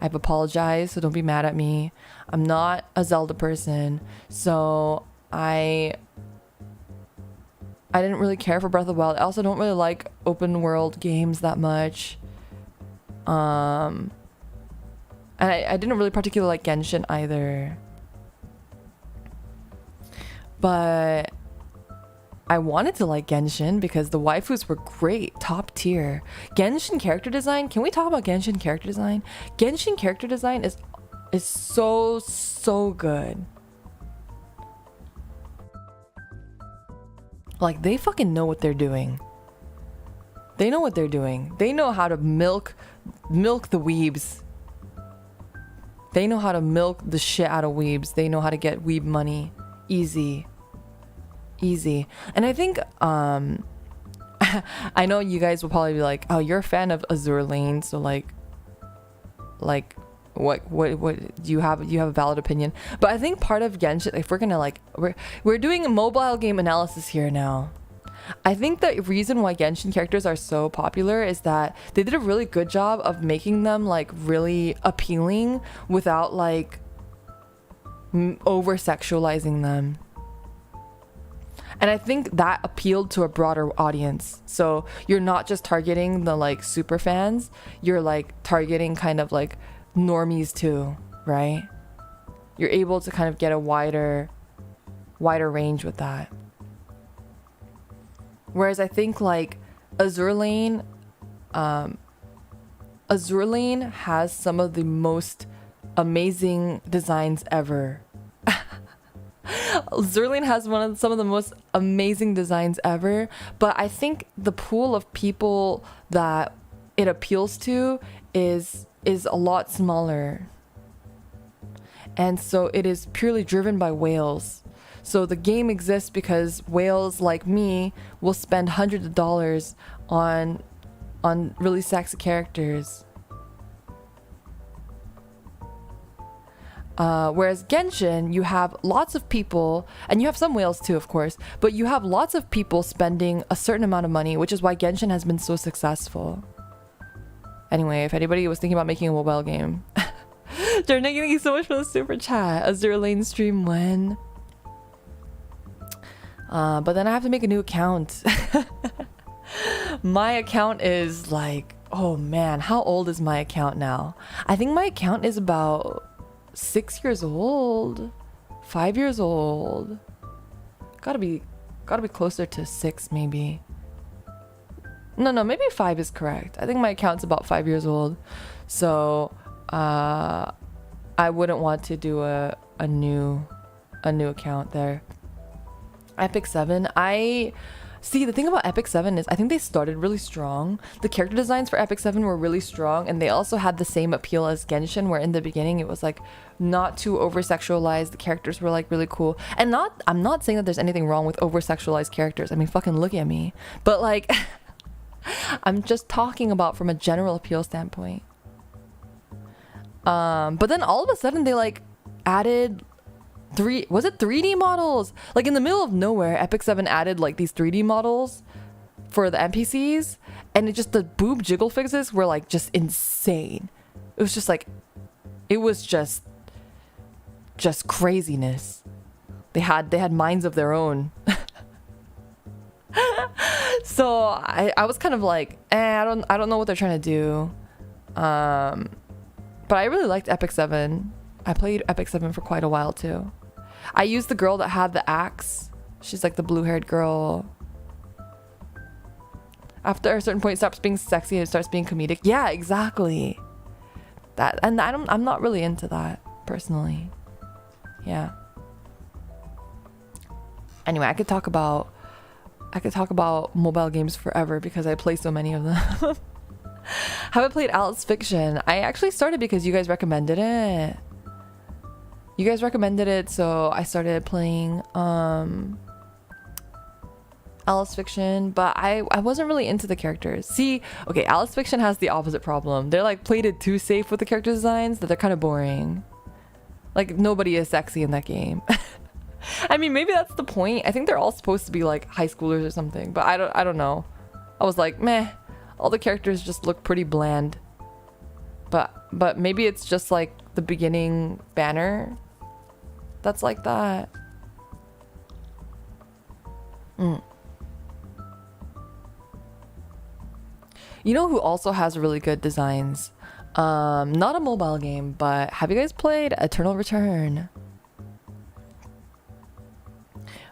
Speaker 1: I've apologized, so don't be mad at me. I'm not a Zelda person, so I didn't really care for Breath of the Wild. I also don't really like open world games that much. And I didn't really particularly like Genshin either. But I wanted to like Genshin because the waifus were great, top tier. Genshin character design, can we talk about Genshin character design? Genshin character design is so good. Like, they fucking know what they're doing. They know what they're doing. They know how to milk the weebs. They know how to milk the shit out of weebs. They know how to get weeb money. Easy. And I think I know you guys will probably be like, oh, you're a fan of Azur Lane, so like what do you have a valid opinion? But I think part of Genshin, if we're gonna like we're doing a mobile game analysis here now. I think the reason why Genshin characters are so popular is that they did a really good job of making them like really appealing without like over sexualizing them. And I think that appealed to a broader audience. So you're not just targeting the like super fans, you're like targeting kind of like normies too, right? You're able to kind of get a wider range with that. Whereas I think like Azur Lane has some of the most amazing designs ever. Azur Lane has some of the most amazing designs ever, but I think the pool of people that it appeals to is a lot smaller. And so it is purely driven by whales. So the game exists because whales like me will spend hundreds of dollars on really sexy characters. Whereas Genshin, you have lots of people, and you have some whales too, of course, but you have lots of people spending a certain amount of money, which is why Genshin has been so successful. Anyway, if anybody was thinking about making a mobile game, Jordan, thank you so much for the super chat. Azur Lane stream when? But then I have to make a new account. My account is like, oh man, how old is my account now? I think my account is about 6 years old, 5 years old. Gotta be closer to 6 maybe. No, maybe 5 is correct. I think my account's about 5 years old. So I wouldn't want to do a new account there. Epic 7, see, the thing about Epic 7 is I think they started really strong. The character designs for Epic 7 were really strong, and they also had the same appeal as Genshin, where in the beginning it was like not too over-sexualized. The characters were like really cool. And I'm not saying that there's anything wrong with over-sexualized characters. I mean, fucking look at me. But like, I'm just talking about from a general appeal standpoint. But then all of a sudden they like added 3D models? Like in the middle of nowhere, Epic 7 added like these 3D models for the NPCs, and it just, the boob jiggle fixes were like just insane. It was just like, it was just craziness. They had minds of their own. So I was kind of like, I don't know what they're trying to do. But I really liked Epic 7. I played Epic 7 for quite a while too. I used the girl that had the axe. She's like the blue-haired girl. After a certain point, it stops being sexy and it starts being comedic. Yeah, exactly. That, and I'm not really into that personally. Yeah. Anyway, I could talk about mobile games forever because I play so many of them. Haven't played Alice Fiction. I actually started because you guys recommended it. You guys recommended it, so I started playing Alice Fiction, but I wasn't really into the characters. See, okay, Alice Fiction has the opposite problem. They're like played it too safe with the character designs that they're kind of boring. Like nobody is sexy in that game. I mean, maybe that's the point. I think they're all supposed to be like high schoolers or something, but I don't know. I was like, meh, all the characters just look pretty bland. But maybe it's just like the beginning banner that's like that. You know who also has really good designs? Not a mobile game, but have you guys played Eternal Return?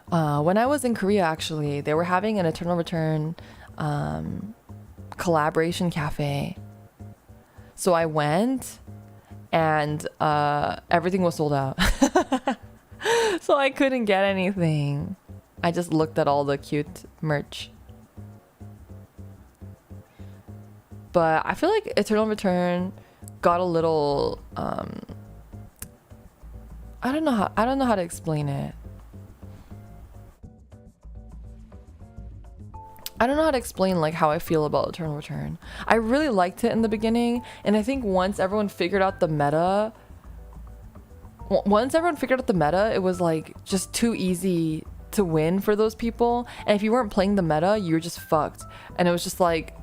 Speaker 1: When I was in Korea, actually, they were having an Eternal Return collaboration cafe. So I went, and everything was sold out. So I couldn't get anything. I just looked at all the cute merch. But I feel like Eternal Return got a little I don't know how to explain it. I don't know how to explain like how I feel about Eternal Return. I really liked it in the beginning, and I think once everyone figured out the meta, it was like just too easy to win for those people. And if you weren't playing the meta, you were just fucked. And it was just like,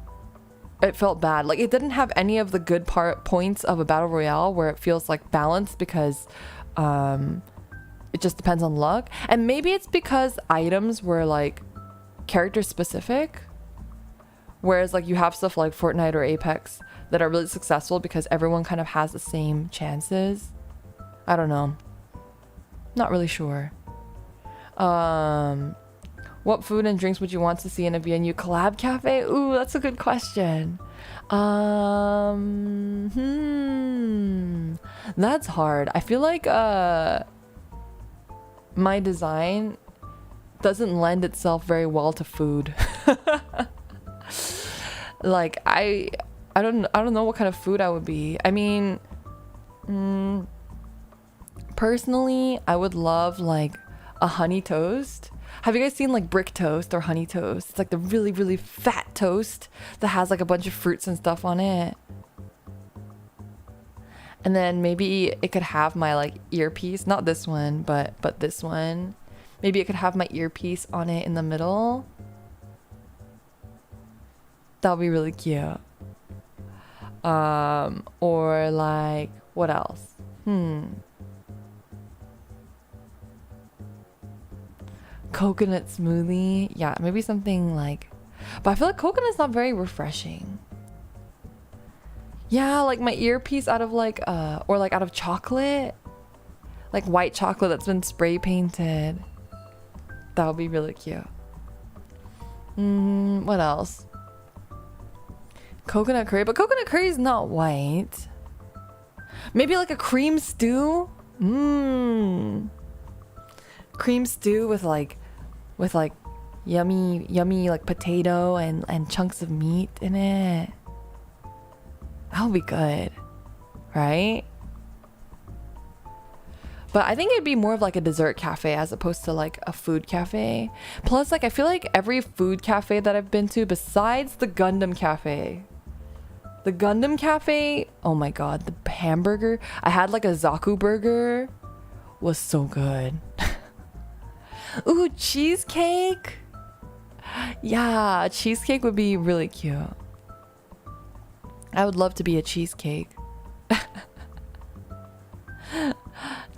Speaker 1: it felt bad. Like it didn't have any of the good points of a battle royale where it feels like balanced, because it just depends on luck. And maybe it's because items were like character specific, whereas like you have stuff like Fortnite or Apex that are really successful because everyone kind of has the same chances. I don't know, not really sure. What food and drinks would you want to see in a VNU collab cafe? Ooh, that's a good question. That's hard. I feel like my design doesn't lend itself very well to food. Like I don't know what kind of food I would be. I mean, personally, I would love like a honey toast. Have you guys seen like brick toast or honey toast? It's like the really, really fat toast that has like a bunch of fruits and stuff on it. And then maybe it could have my like earpiece, not this one, but this one. Maybe it could have my earpiece on it in the middle. That would be really cute. Or like, what else? Coconut smoothie. Yeah, maybe something like, but I feel like coconut's not very refreshing. Yeah, like my earpiece out of like or like out of chocolate, like white chocolate that's been spray painted. That would be really cute. What else? Coconut curry, but coconut curry is not white. Maybe like a cream stew. Cream stew with like yummy like potato and chunks of meat in it. That would be good, right? But I think it'd be more of like a dessert cafe as opposed to like a food cafe. Plus, like I feel like every food cafe that I've been to, besides the Gundam cafe, oh my god, the hamburger, I had like a zatsu burger, was so good. Ooh, cheesecake. Yeah, cheesecake would be really cute. I would love to be a cheesecake.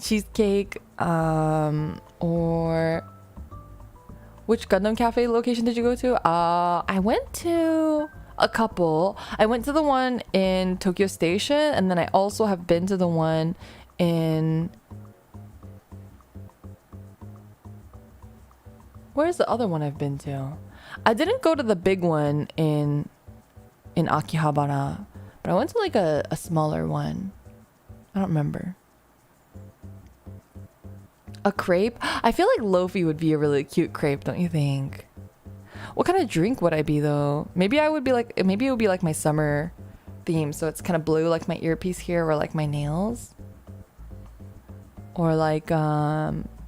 Speaker 1: Cheesecake, or which Gundam cafe location did you go to? I went to a couple. I went to the one in Tokyo Station, and then I also have been to the one in, where's the other one I've been to? I didn't go to the big one in Akihabara, but I went to like a smaller one. I don't remember. A crepe? I feel like Lofi would be a really cute crepe, don't you think? What kind of drink would I be though? Maybe it would be like my summer theme, so it's kind of blue like my earpiece here, or like my nails. Or like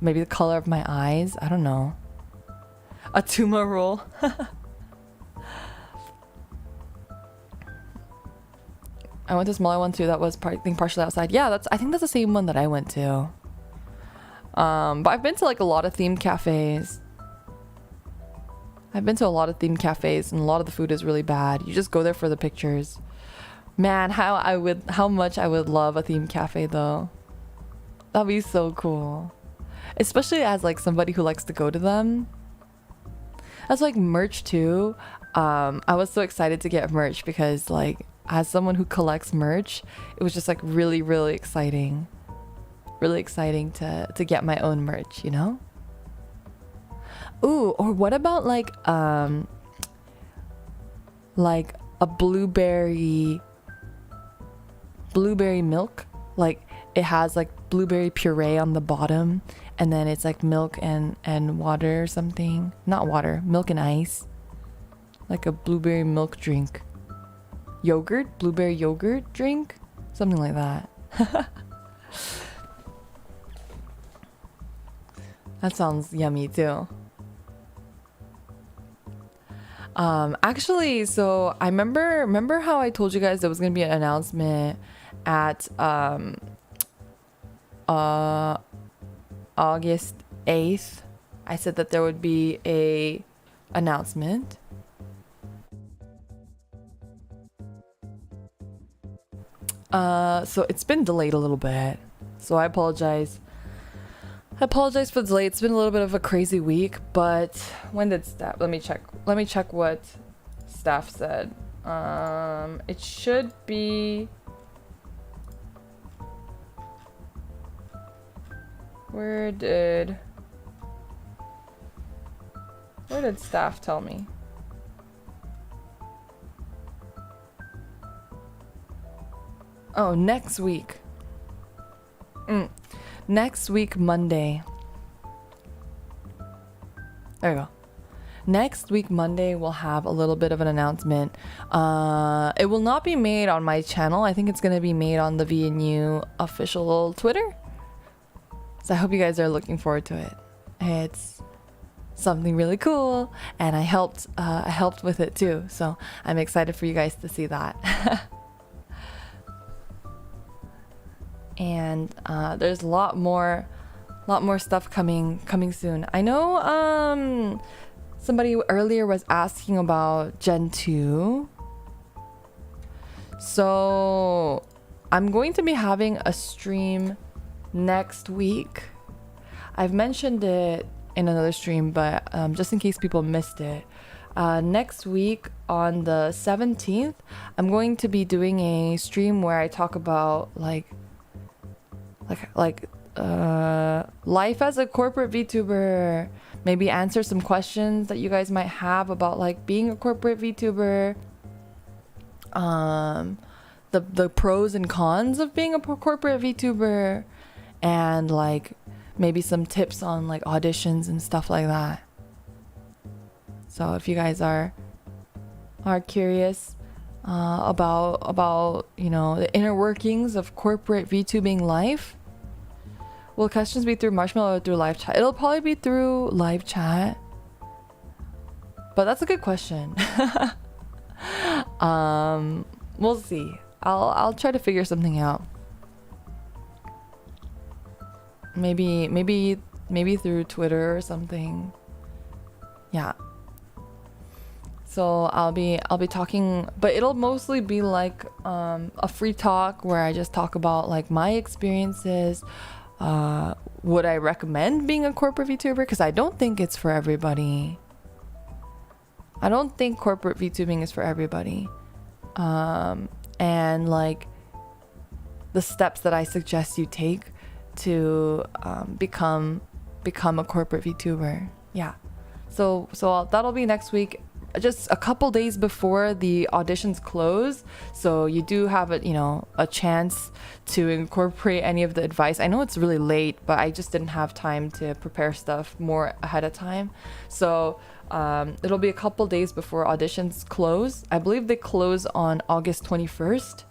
Speaker 1: maybe the color of my eyes, I don't know. A Tuma roll. I went to a smaller one too that was partially outside. Yeah, I think that's the same one that I went to. But I've been to like a lot of themed cafes. And a lot of the food is really bad. You just go there for the pictures. Man, how much I would love a themed cafe though. That'd be so cool. Especially as like somebody who likes to go to them. That's like merch too. I was so excited to get merch because like as someone who collects merch, it was just like really, really exciting. Really exciting to get my own merch, you know? Ooh, or what about like a blueberry milk? Like it has like blueberry puree on the bottom, and then it's like milk and water or something. Not water, milk and ice. Like a blueberry milk drink. yogurt, blueberry yogurt drink, something like that. That sounds yummy too. Actually, so I remember how I told you guys there was gonna be an announcement at August 8th. I said that there would be a announcement. So it's been delayed a little bit. So I apologize. I apologize for the delay. It's been a little bit of a crazy week, but when did staff? Let me check what staff said. It should be. Where did staff tell me? Oh, next week. Next week, Monday. There you go. Next week, Monday, we'll have a little bit of an announcement. It will not be made on my channel. I think it's going to be made on the VNU official Twitter. So I hope you guys are looking forward to it. It's something really cool, and I helped with it too. So I'm excited for you guys to see that. And there's a lot more stuff coming soon. I know somebody earlier was asking about Gen 2. So I'm going to be having a stream next week. I've mentioned it in another stream, but just in case people missed it, next week on the 17th, I'm going to be doing a stream where I talk about like life as a corporate VTuber, maybe answer some questions that you guys might have about like being a corporate VTuber, the pros and cons of being a corporate VTuber, and like maybe some tips on like auditions and stuff like that. So if you guys are curious about you know, the inner workings of corporate VTubing life, will questions be through Marshmallow or through live chat? It'll probably be through live chat, but that's a good question. We'll see. I'll try to figure something out. Maybe through Twitter or something. Yeah. So I'll be talking, but it'll mostly be like a free talk where I just talk about like my experiences. Would I recommend being a corporate VTuber? Because I don't think it's for everybody. I don't think corporate VTubing is for everybody. And like the steps that I suggest you take to become a corporate VTuber. Yeah. So that'll be next week, just a couple days before the auditions close, so you do have a chance to incorporate any of the advice. I know it's really late, but I just didn't have time to prepare stuff more ahead of time. So it'll be a couple days before auditions close. I believe they close on August 21st.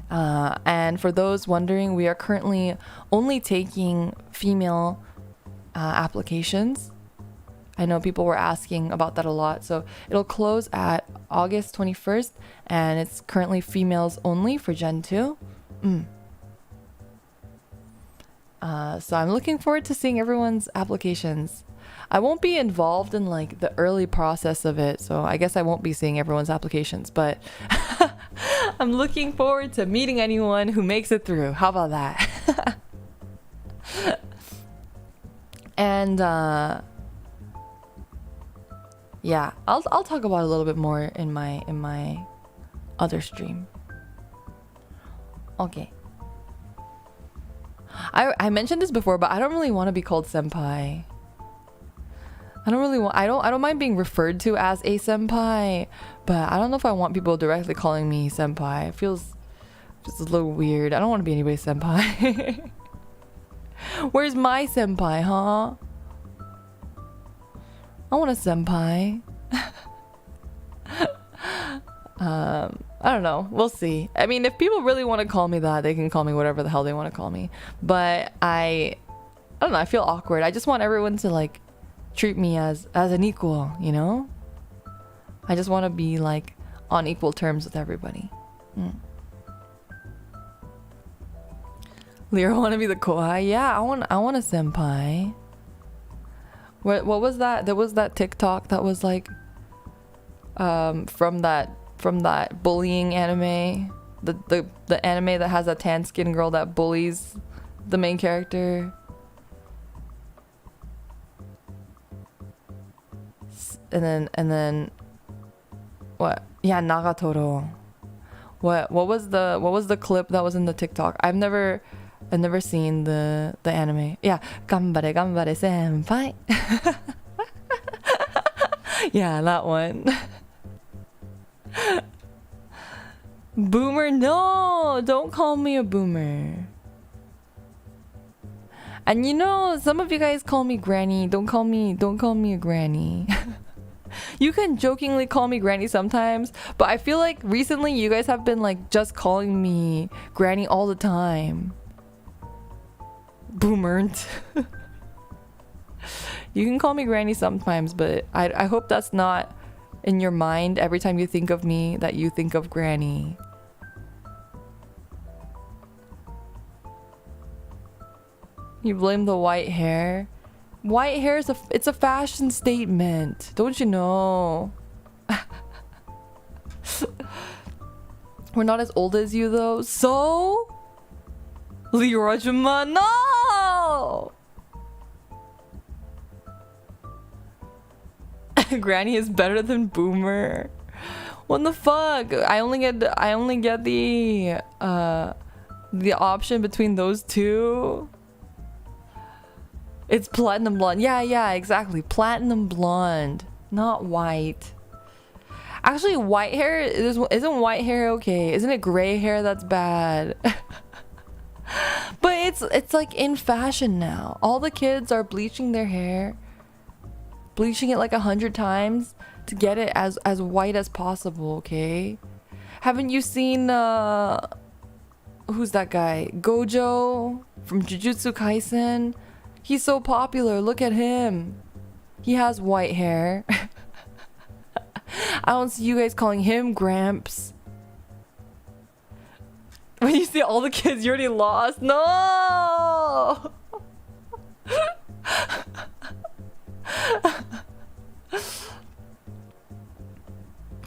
Speaker 1: And for those wondering, we are currently only taking female applications. I know people were asking about that a lot. So it'll close at August 21st, and it's currently females only for Gen 2. So I'm looking forward to seeing everyone's applications. I won't be involved in like the early process of it, so I guess I won't be seeing everyone's applications, but I'm looking forward to meeting anyone who makes it through. How about that? And yeah, I'll talk about it a little bit more in my other stream. Okay. I mentioned this before, but I don't really want to be called senpai. I don't mind being referred to as a senpai, but I don't know if I want people directly calling me senpai. It feels just a little weird. I don't want to be anybody's senpai. Where's my senpai, huh? I want a senpai. I don't know. We'll see. I mean, if people really want to call me that, they can call me whatever the hell they want to call me. But I don't know. I feel awkward. I just want everyone to like treat me as an equal, you know? I just want to be like on equal terms with everybody. Lyra want to be the kohai? Yeah, I want a senpai. What was that? There was that TikTok that was like from that bullying anime, the anime that has a tan skin girl that bullies the main character. And then what? Yeah, Nagatoro. What was the clip that was in the TikTok? I've never seen the anime. Yeah, Gambare Gambare Senpai. Yeah, that one. Boomer? No, don't call me a boomer. And you know, some of you guys call me granny. Don't call me a granny. You can jokingly call me granny sometimes, but I feel like recently you guys have been like just calling me granny all the time. Boomer. You can call me granny sometimes, but I hope that's not in your mind every time you think of me that you think of granny. You blame the white hair. White hair is it's a fashion statement. Don't you know? We're not as old as you though. So? Lirojima, no! Granny is better than boomer. What the fuck? I only get the option between those two. It's platinum blonde. Yeah, exactly. Platinum blonde, not white. Actually, white hair isn't white hair okay? Isn't it gray hair that's bad? But it's like in fashion now. All the kids are bleaching their hair, bleaching it like 100 times to get it as white as possible. Okay, haven't you seen who's that guy? Gojo from Jujutsu Kaisen. He's so popular. Look at him. He has white hair. I don't see you guys calling him Gramps. When you see all the kids you already lost. No!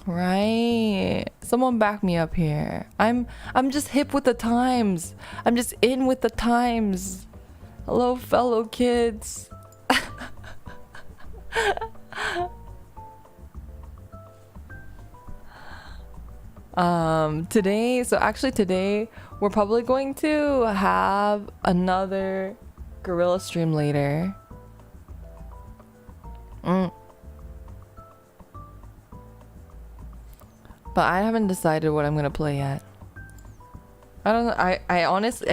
Speaker 1: Right. Someone back me up here. I'm just hip with the times. I'm just in with the times. Hello, fellow kids. Today we're probably going to have another gorilla stream later. But I haven't decided what I'm gonna play yet. I don't know. I honestly,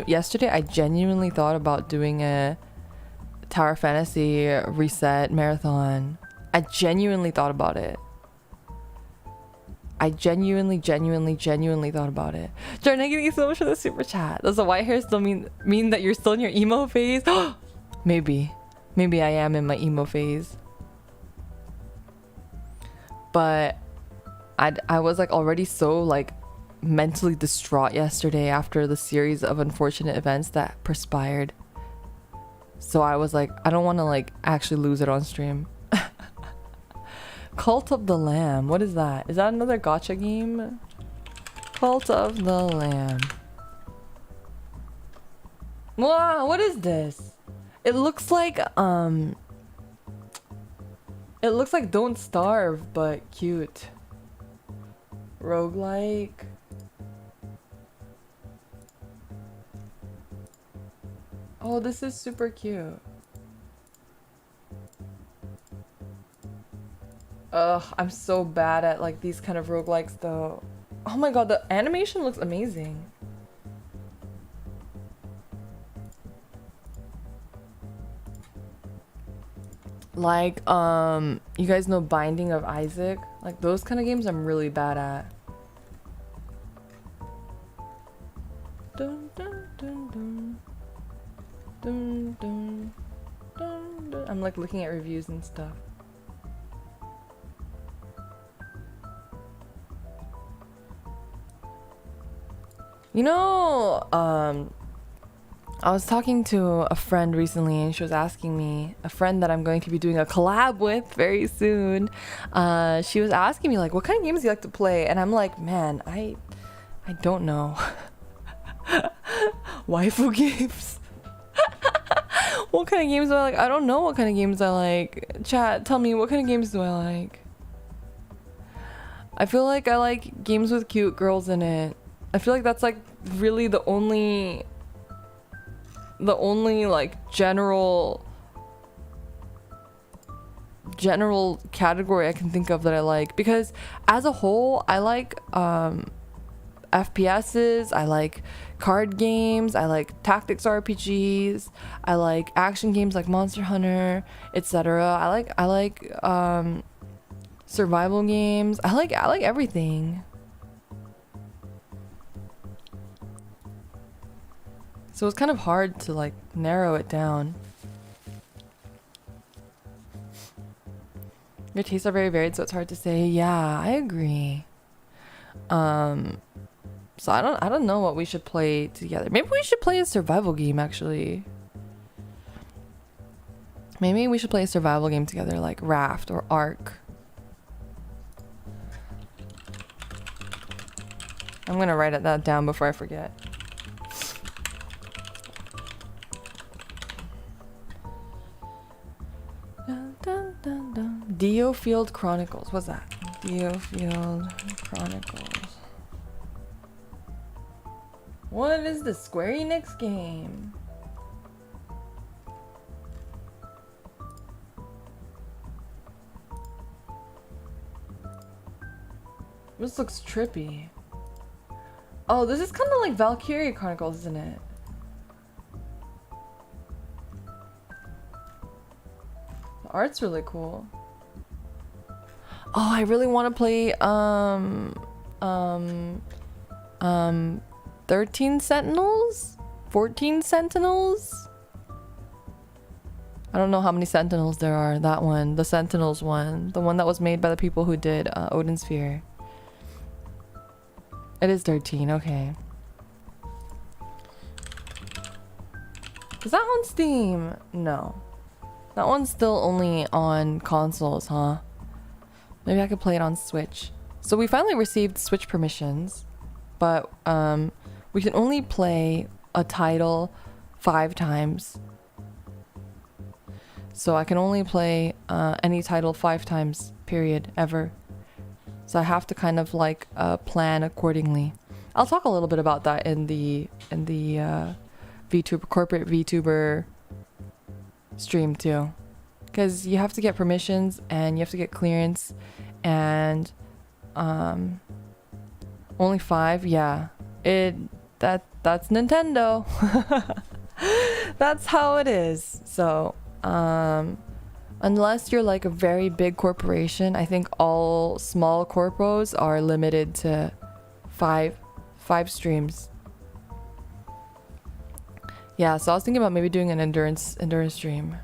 Speaker 1: yesterday I genuinely thought about doing a Tower Fantasy reset marathon. I genuinely thought about it. I genuinely thought about it. Jordan, thank you so much for the super chat. Does the white hair still mean that you're still in your emo phase? Maybe I am in my emo phase. But I was like already so like mentally distraught yesterday after the series of unfortunate events that perspired. So I was like, I don't want to like actually lose it on stream. Cult of the Lamb. What is that? Is that another gacha game? Cult of the Lamb. Wow, what is this? It looks like Don't Starve, but cute. Roguelike. Oh, this is super cute. Ugh, I'm so bad at like these kind of roguelikes though. Oh my god, the animation looks amazing. Like, you guys know Binding of Isaac? Like those kind of games I'm really bad at. Dun, dun, dun, dun. Dun, dun, dun, dun. I'm like looking at reviews and stuff. You know, I was talking to a friend recently and she was asking me, a friend that I'm going to be doing a collab with very soon. She was asking me like, what kind of games do you like to play? And I'm like, man, I don't know. Waifu games. What kind of games do I like? I don't know what kind of games I like. Chat, tell me, what kind of games do I like? I feel like I like games with cute girls in it. I feel like that's like really the only like general category I can think of that I like, because as a whole I like FPSs, I like card games, I like tactics RPGs, I like action games like Monster Hunter, etc. I like survival games. I like everything. So it's kind of hard to like narrow it down. Your tastes are very varied, so it's hard to say. Yeah, I agree. So I don't know what we should play together. Maybe we should play a survival game actually. Maybe we should play a survival game together, like Raft or Ark. I'm gonna write that down before I forget. Dun, dun, dun, dun. Dio Field Chronicles. What's that? Dio Field Chronicles. What is the Square Enix game? This looks trippy. Oh, this is kind of like Valkyria Chronicles, isn't it? The art's really cool. Oh, I really want to play 13 Sentinels? 14 Sentinels? I don't know how many Sentinels there are. That one, the Sentinels one, the one that was made by the people who did Odin Sphere. It is 13, okay. Is that on Steam? No. That one's still only on consoles, huh? Maybe I could play it on Switch. So we finally received Switch permissions, but we can only play a title 5 times. So I can only play any title 5 times, period, ever. So I have to kind of like plan accordingly. I'll talk a little bit about that in the VTuber corporate VTuber stream too, because you have to get permissions and you have to get clearance, and only 5. Yeah, that's Nintendo. That's how it is. So unless you're like a very big corporation, I think all small corpos are limited to 5 streams. Yeah, so I was thinking about maybe doing an endurance stream.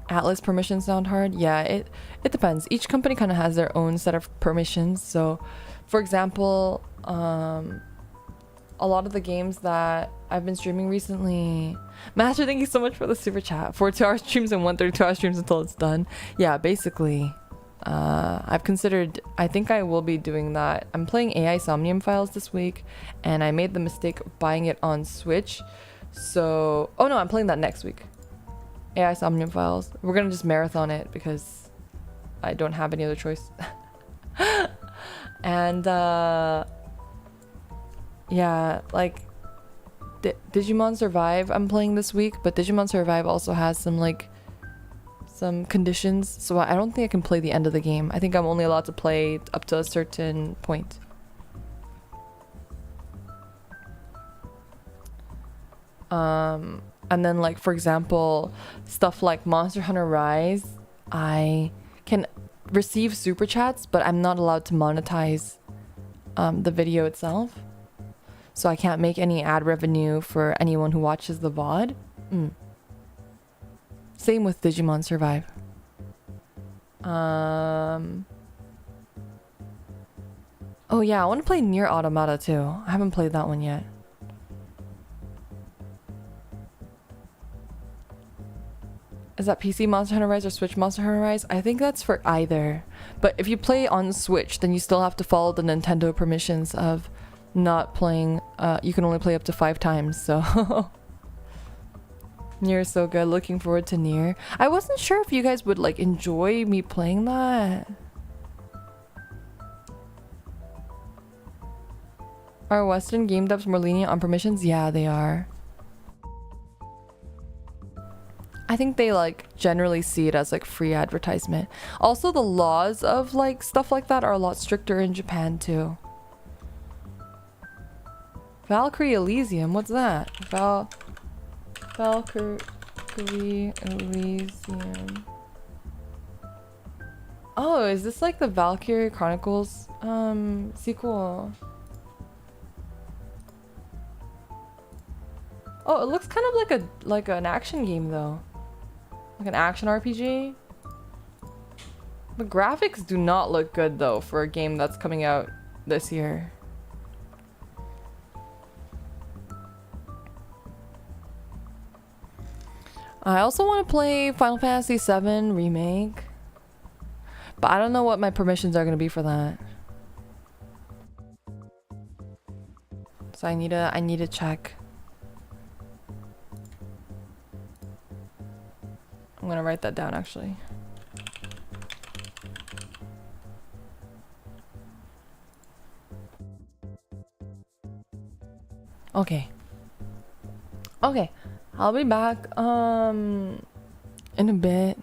Speaker 1: Atlas permissions sound hard. Yeah, it depends. Each company kind of has their own set of permissions. So, for example, a lot of the games that I've been streaming recently. Master, thank you so much for the super chat. 4 2-hour streams and 1 32-hour streams until it's done. Yeah, basically, I've considered, I think I will be doing that. I'm playing AI Somnium Files this week, and I made the mistake of buying it on Switch. So, oh no, I'm playing that next week. AI Somnium Files. We're gonna just marathon it because I don't have any other choice. And yeah, like Digimon Survive I'm playing this week, but Digimon Survive also has some conditions, so I don't think I can play the end of the game. I think I'm only allowed to play up to a certain point. And then, like, for example, stuff like Monster Hunter Rise, I can receive super chats, but I'm not allowed to monetize the video itself. So I can't make any ad revenue for anyone who watches the VOD. Same with Digimon Survive. Oh yeah, I want to play Nier Automata too. I haven't played that one yet. Is that PC Monster Hunter Rise or Switch Monster Hunter Rise? I think that's for either. But if you play on Switch, then you still have to follow the Nintendo permissions of not playing. You can only play up to 5 times, so... Nier is so good. Looking forward to Nier. I wasn't sure if you guys would like enjoy me playing that. Are Western game devs more lenient on permissions? Yeah, they are. I think they like generally see it as like free advertisement. Also, the laws of like stuff like that are a lot stricter in Japan too. Valkyrie Elysium, what's that? Valkyrie Elysium. Oh, is this like the Valkyrie Chronicles sequel? Oh, it looks kind of like an action game though. Like an action RPG. The graphics do not look good though for a game that's coming out this year. I also want to play Final Fantasy VII Remake. But I don't know what my permissions are going to be for that. So I need to check. I'm gonna write that down actually. Okay. Okay. I'll be back in a bit.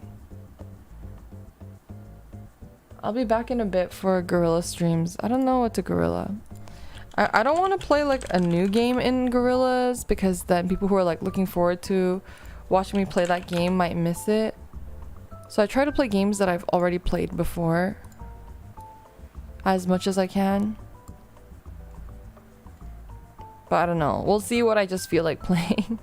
Speaker 1: I'll be back in a bit for Gorilla streams. I don't know what to Gorilla. I don't want to play like a new game in Gorillas because then people who are like looking forward to watching me play that game might miss it. So I try to play games that I've already played before as much as I can. But I don't know. We'll see what I just feel like playing.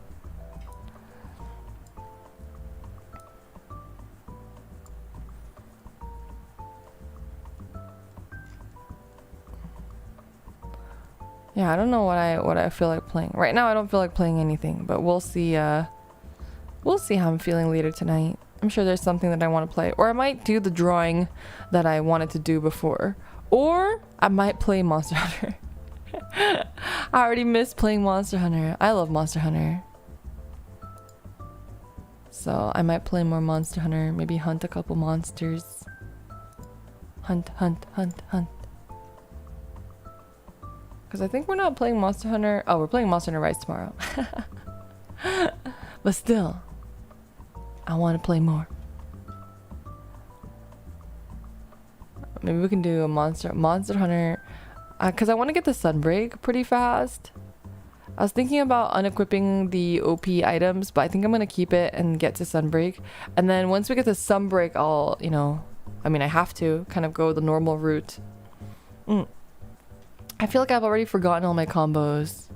Speaker 1: Yeah, I don't know what I feel like playing. Right now I don't feel like playing anything, but we'll see we'll see how I'm feeling later tonight. I'm sure there's something that I want to play. Or I might do the drawing that I wanted to do before. Or I might play Monster Hunter. I already miss playing Monster Hunter. I love Monster Hunter. So I might play more Monster Hunter. Maybe hunt a couple monsters. Hunt. Because I think we're not playing Monster Hunter. Oh, we're playing Monster Hunter Rise tomorrow. But still, I want to play more. Maybe we can do a Monster Hunter. Because I want to get the Sunbreak pretty fast. I was thinking about unequipping the OP items, but I think I'm going to keep it and get to Sunbreak. And then once we get to Sunbreak, I'll, you know, I mean, I have to kind of go the normal route. I feel like I've already forgotten all my combos.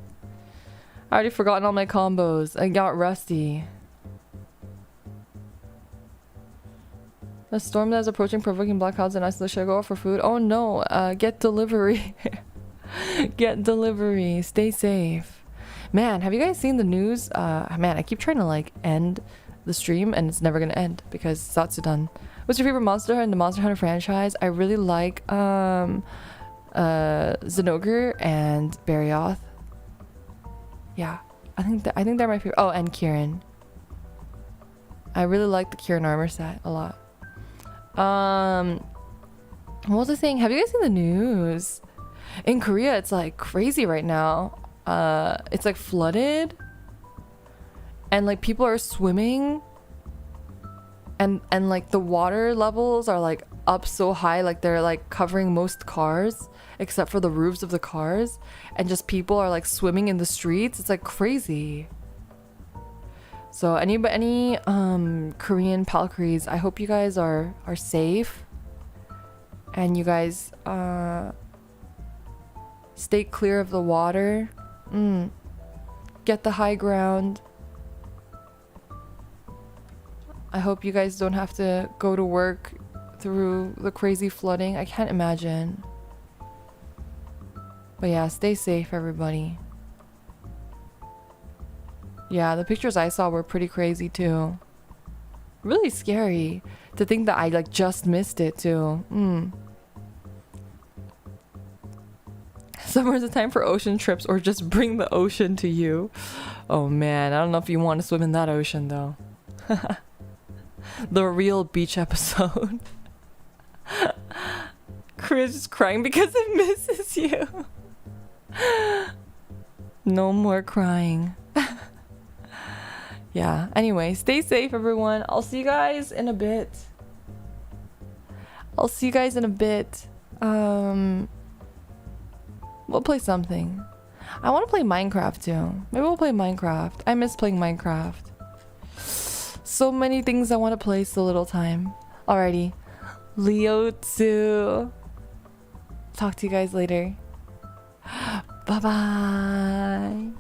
Speaker 1: I got rusty. The storm that is approaching, provoking black clouds and ice. Should I go out for food? Oh no, get delivery. Get delivery. Stay safe. Man, have you guys seen the news? Man, I keep trying to like end the stream and it's never gonna end because zatsu done. What's your favorite monster in the Monster Hunter franchise? I really like Zenogre and Barioth. Yeah, I think they're my favorite. Oh, and Kieran. I really like the Kieran armor set a lot. What was I saying? Have you guys seen the news? In Korea, it's like crazy right now. It's like flooded, and like people are swimming, and like the water levels are like up so high, like they're like covering most cars except for the roofs of the cars, and just people are like swimming in the streets. It's like crazy. So any Korean Palkries, I hope you guys are safe, and you guys stay clear of the water. Get the high ground. I hope you guys don't have to go to work through the crazy flooding. I can't imagine. But yeah, stay safe, everybody. Yeah, the pictures I saw were pretty crazy too. Really scary to think that I like just missed it too. Summer's a time for ocean trips, or just bring the ocean to you. Oh man, I don't know if you want to swim in that ocean though. The real beach episode. Chris is crying because it misses you. No more crying. Yeah, anyway, stay safe, everyone. I'll see you guys in a bit. We'll play something. I want to play Minecraft too. Maybe we'll play Minecraft. I miss playing Minecraft. So many things I want to play, so little time. Alrighty. Leo too. Talk to you guys later. Bye bye.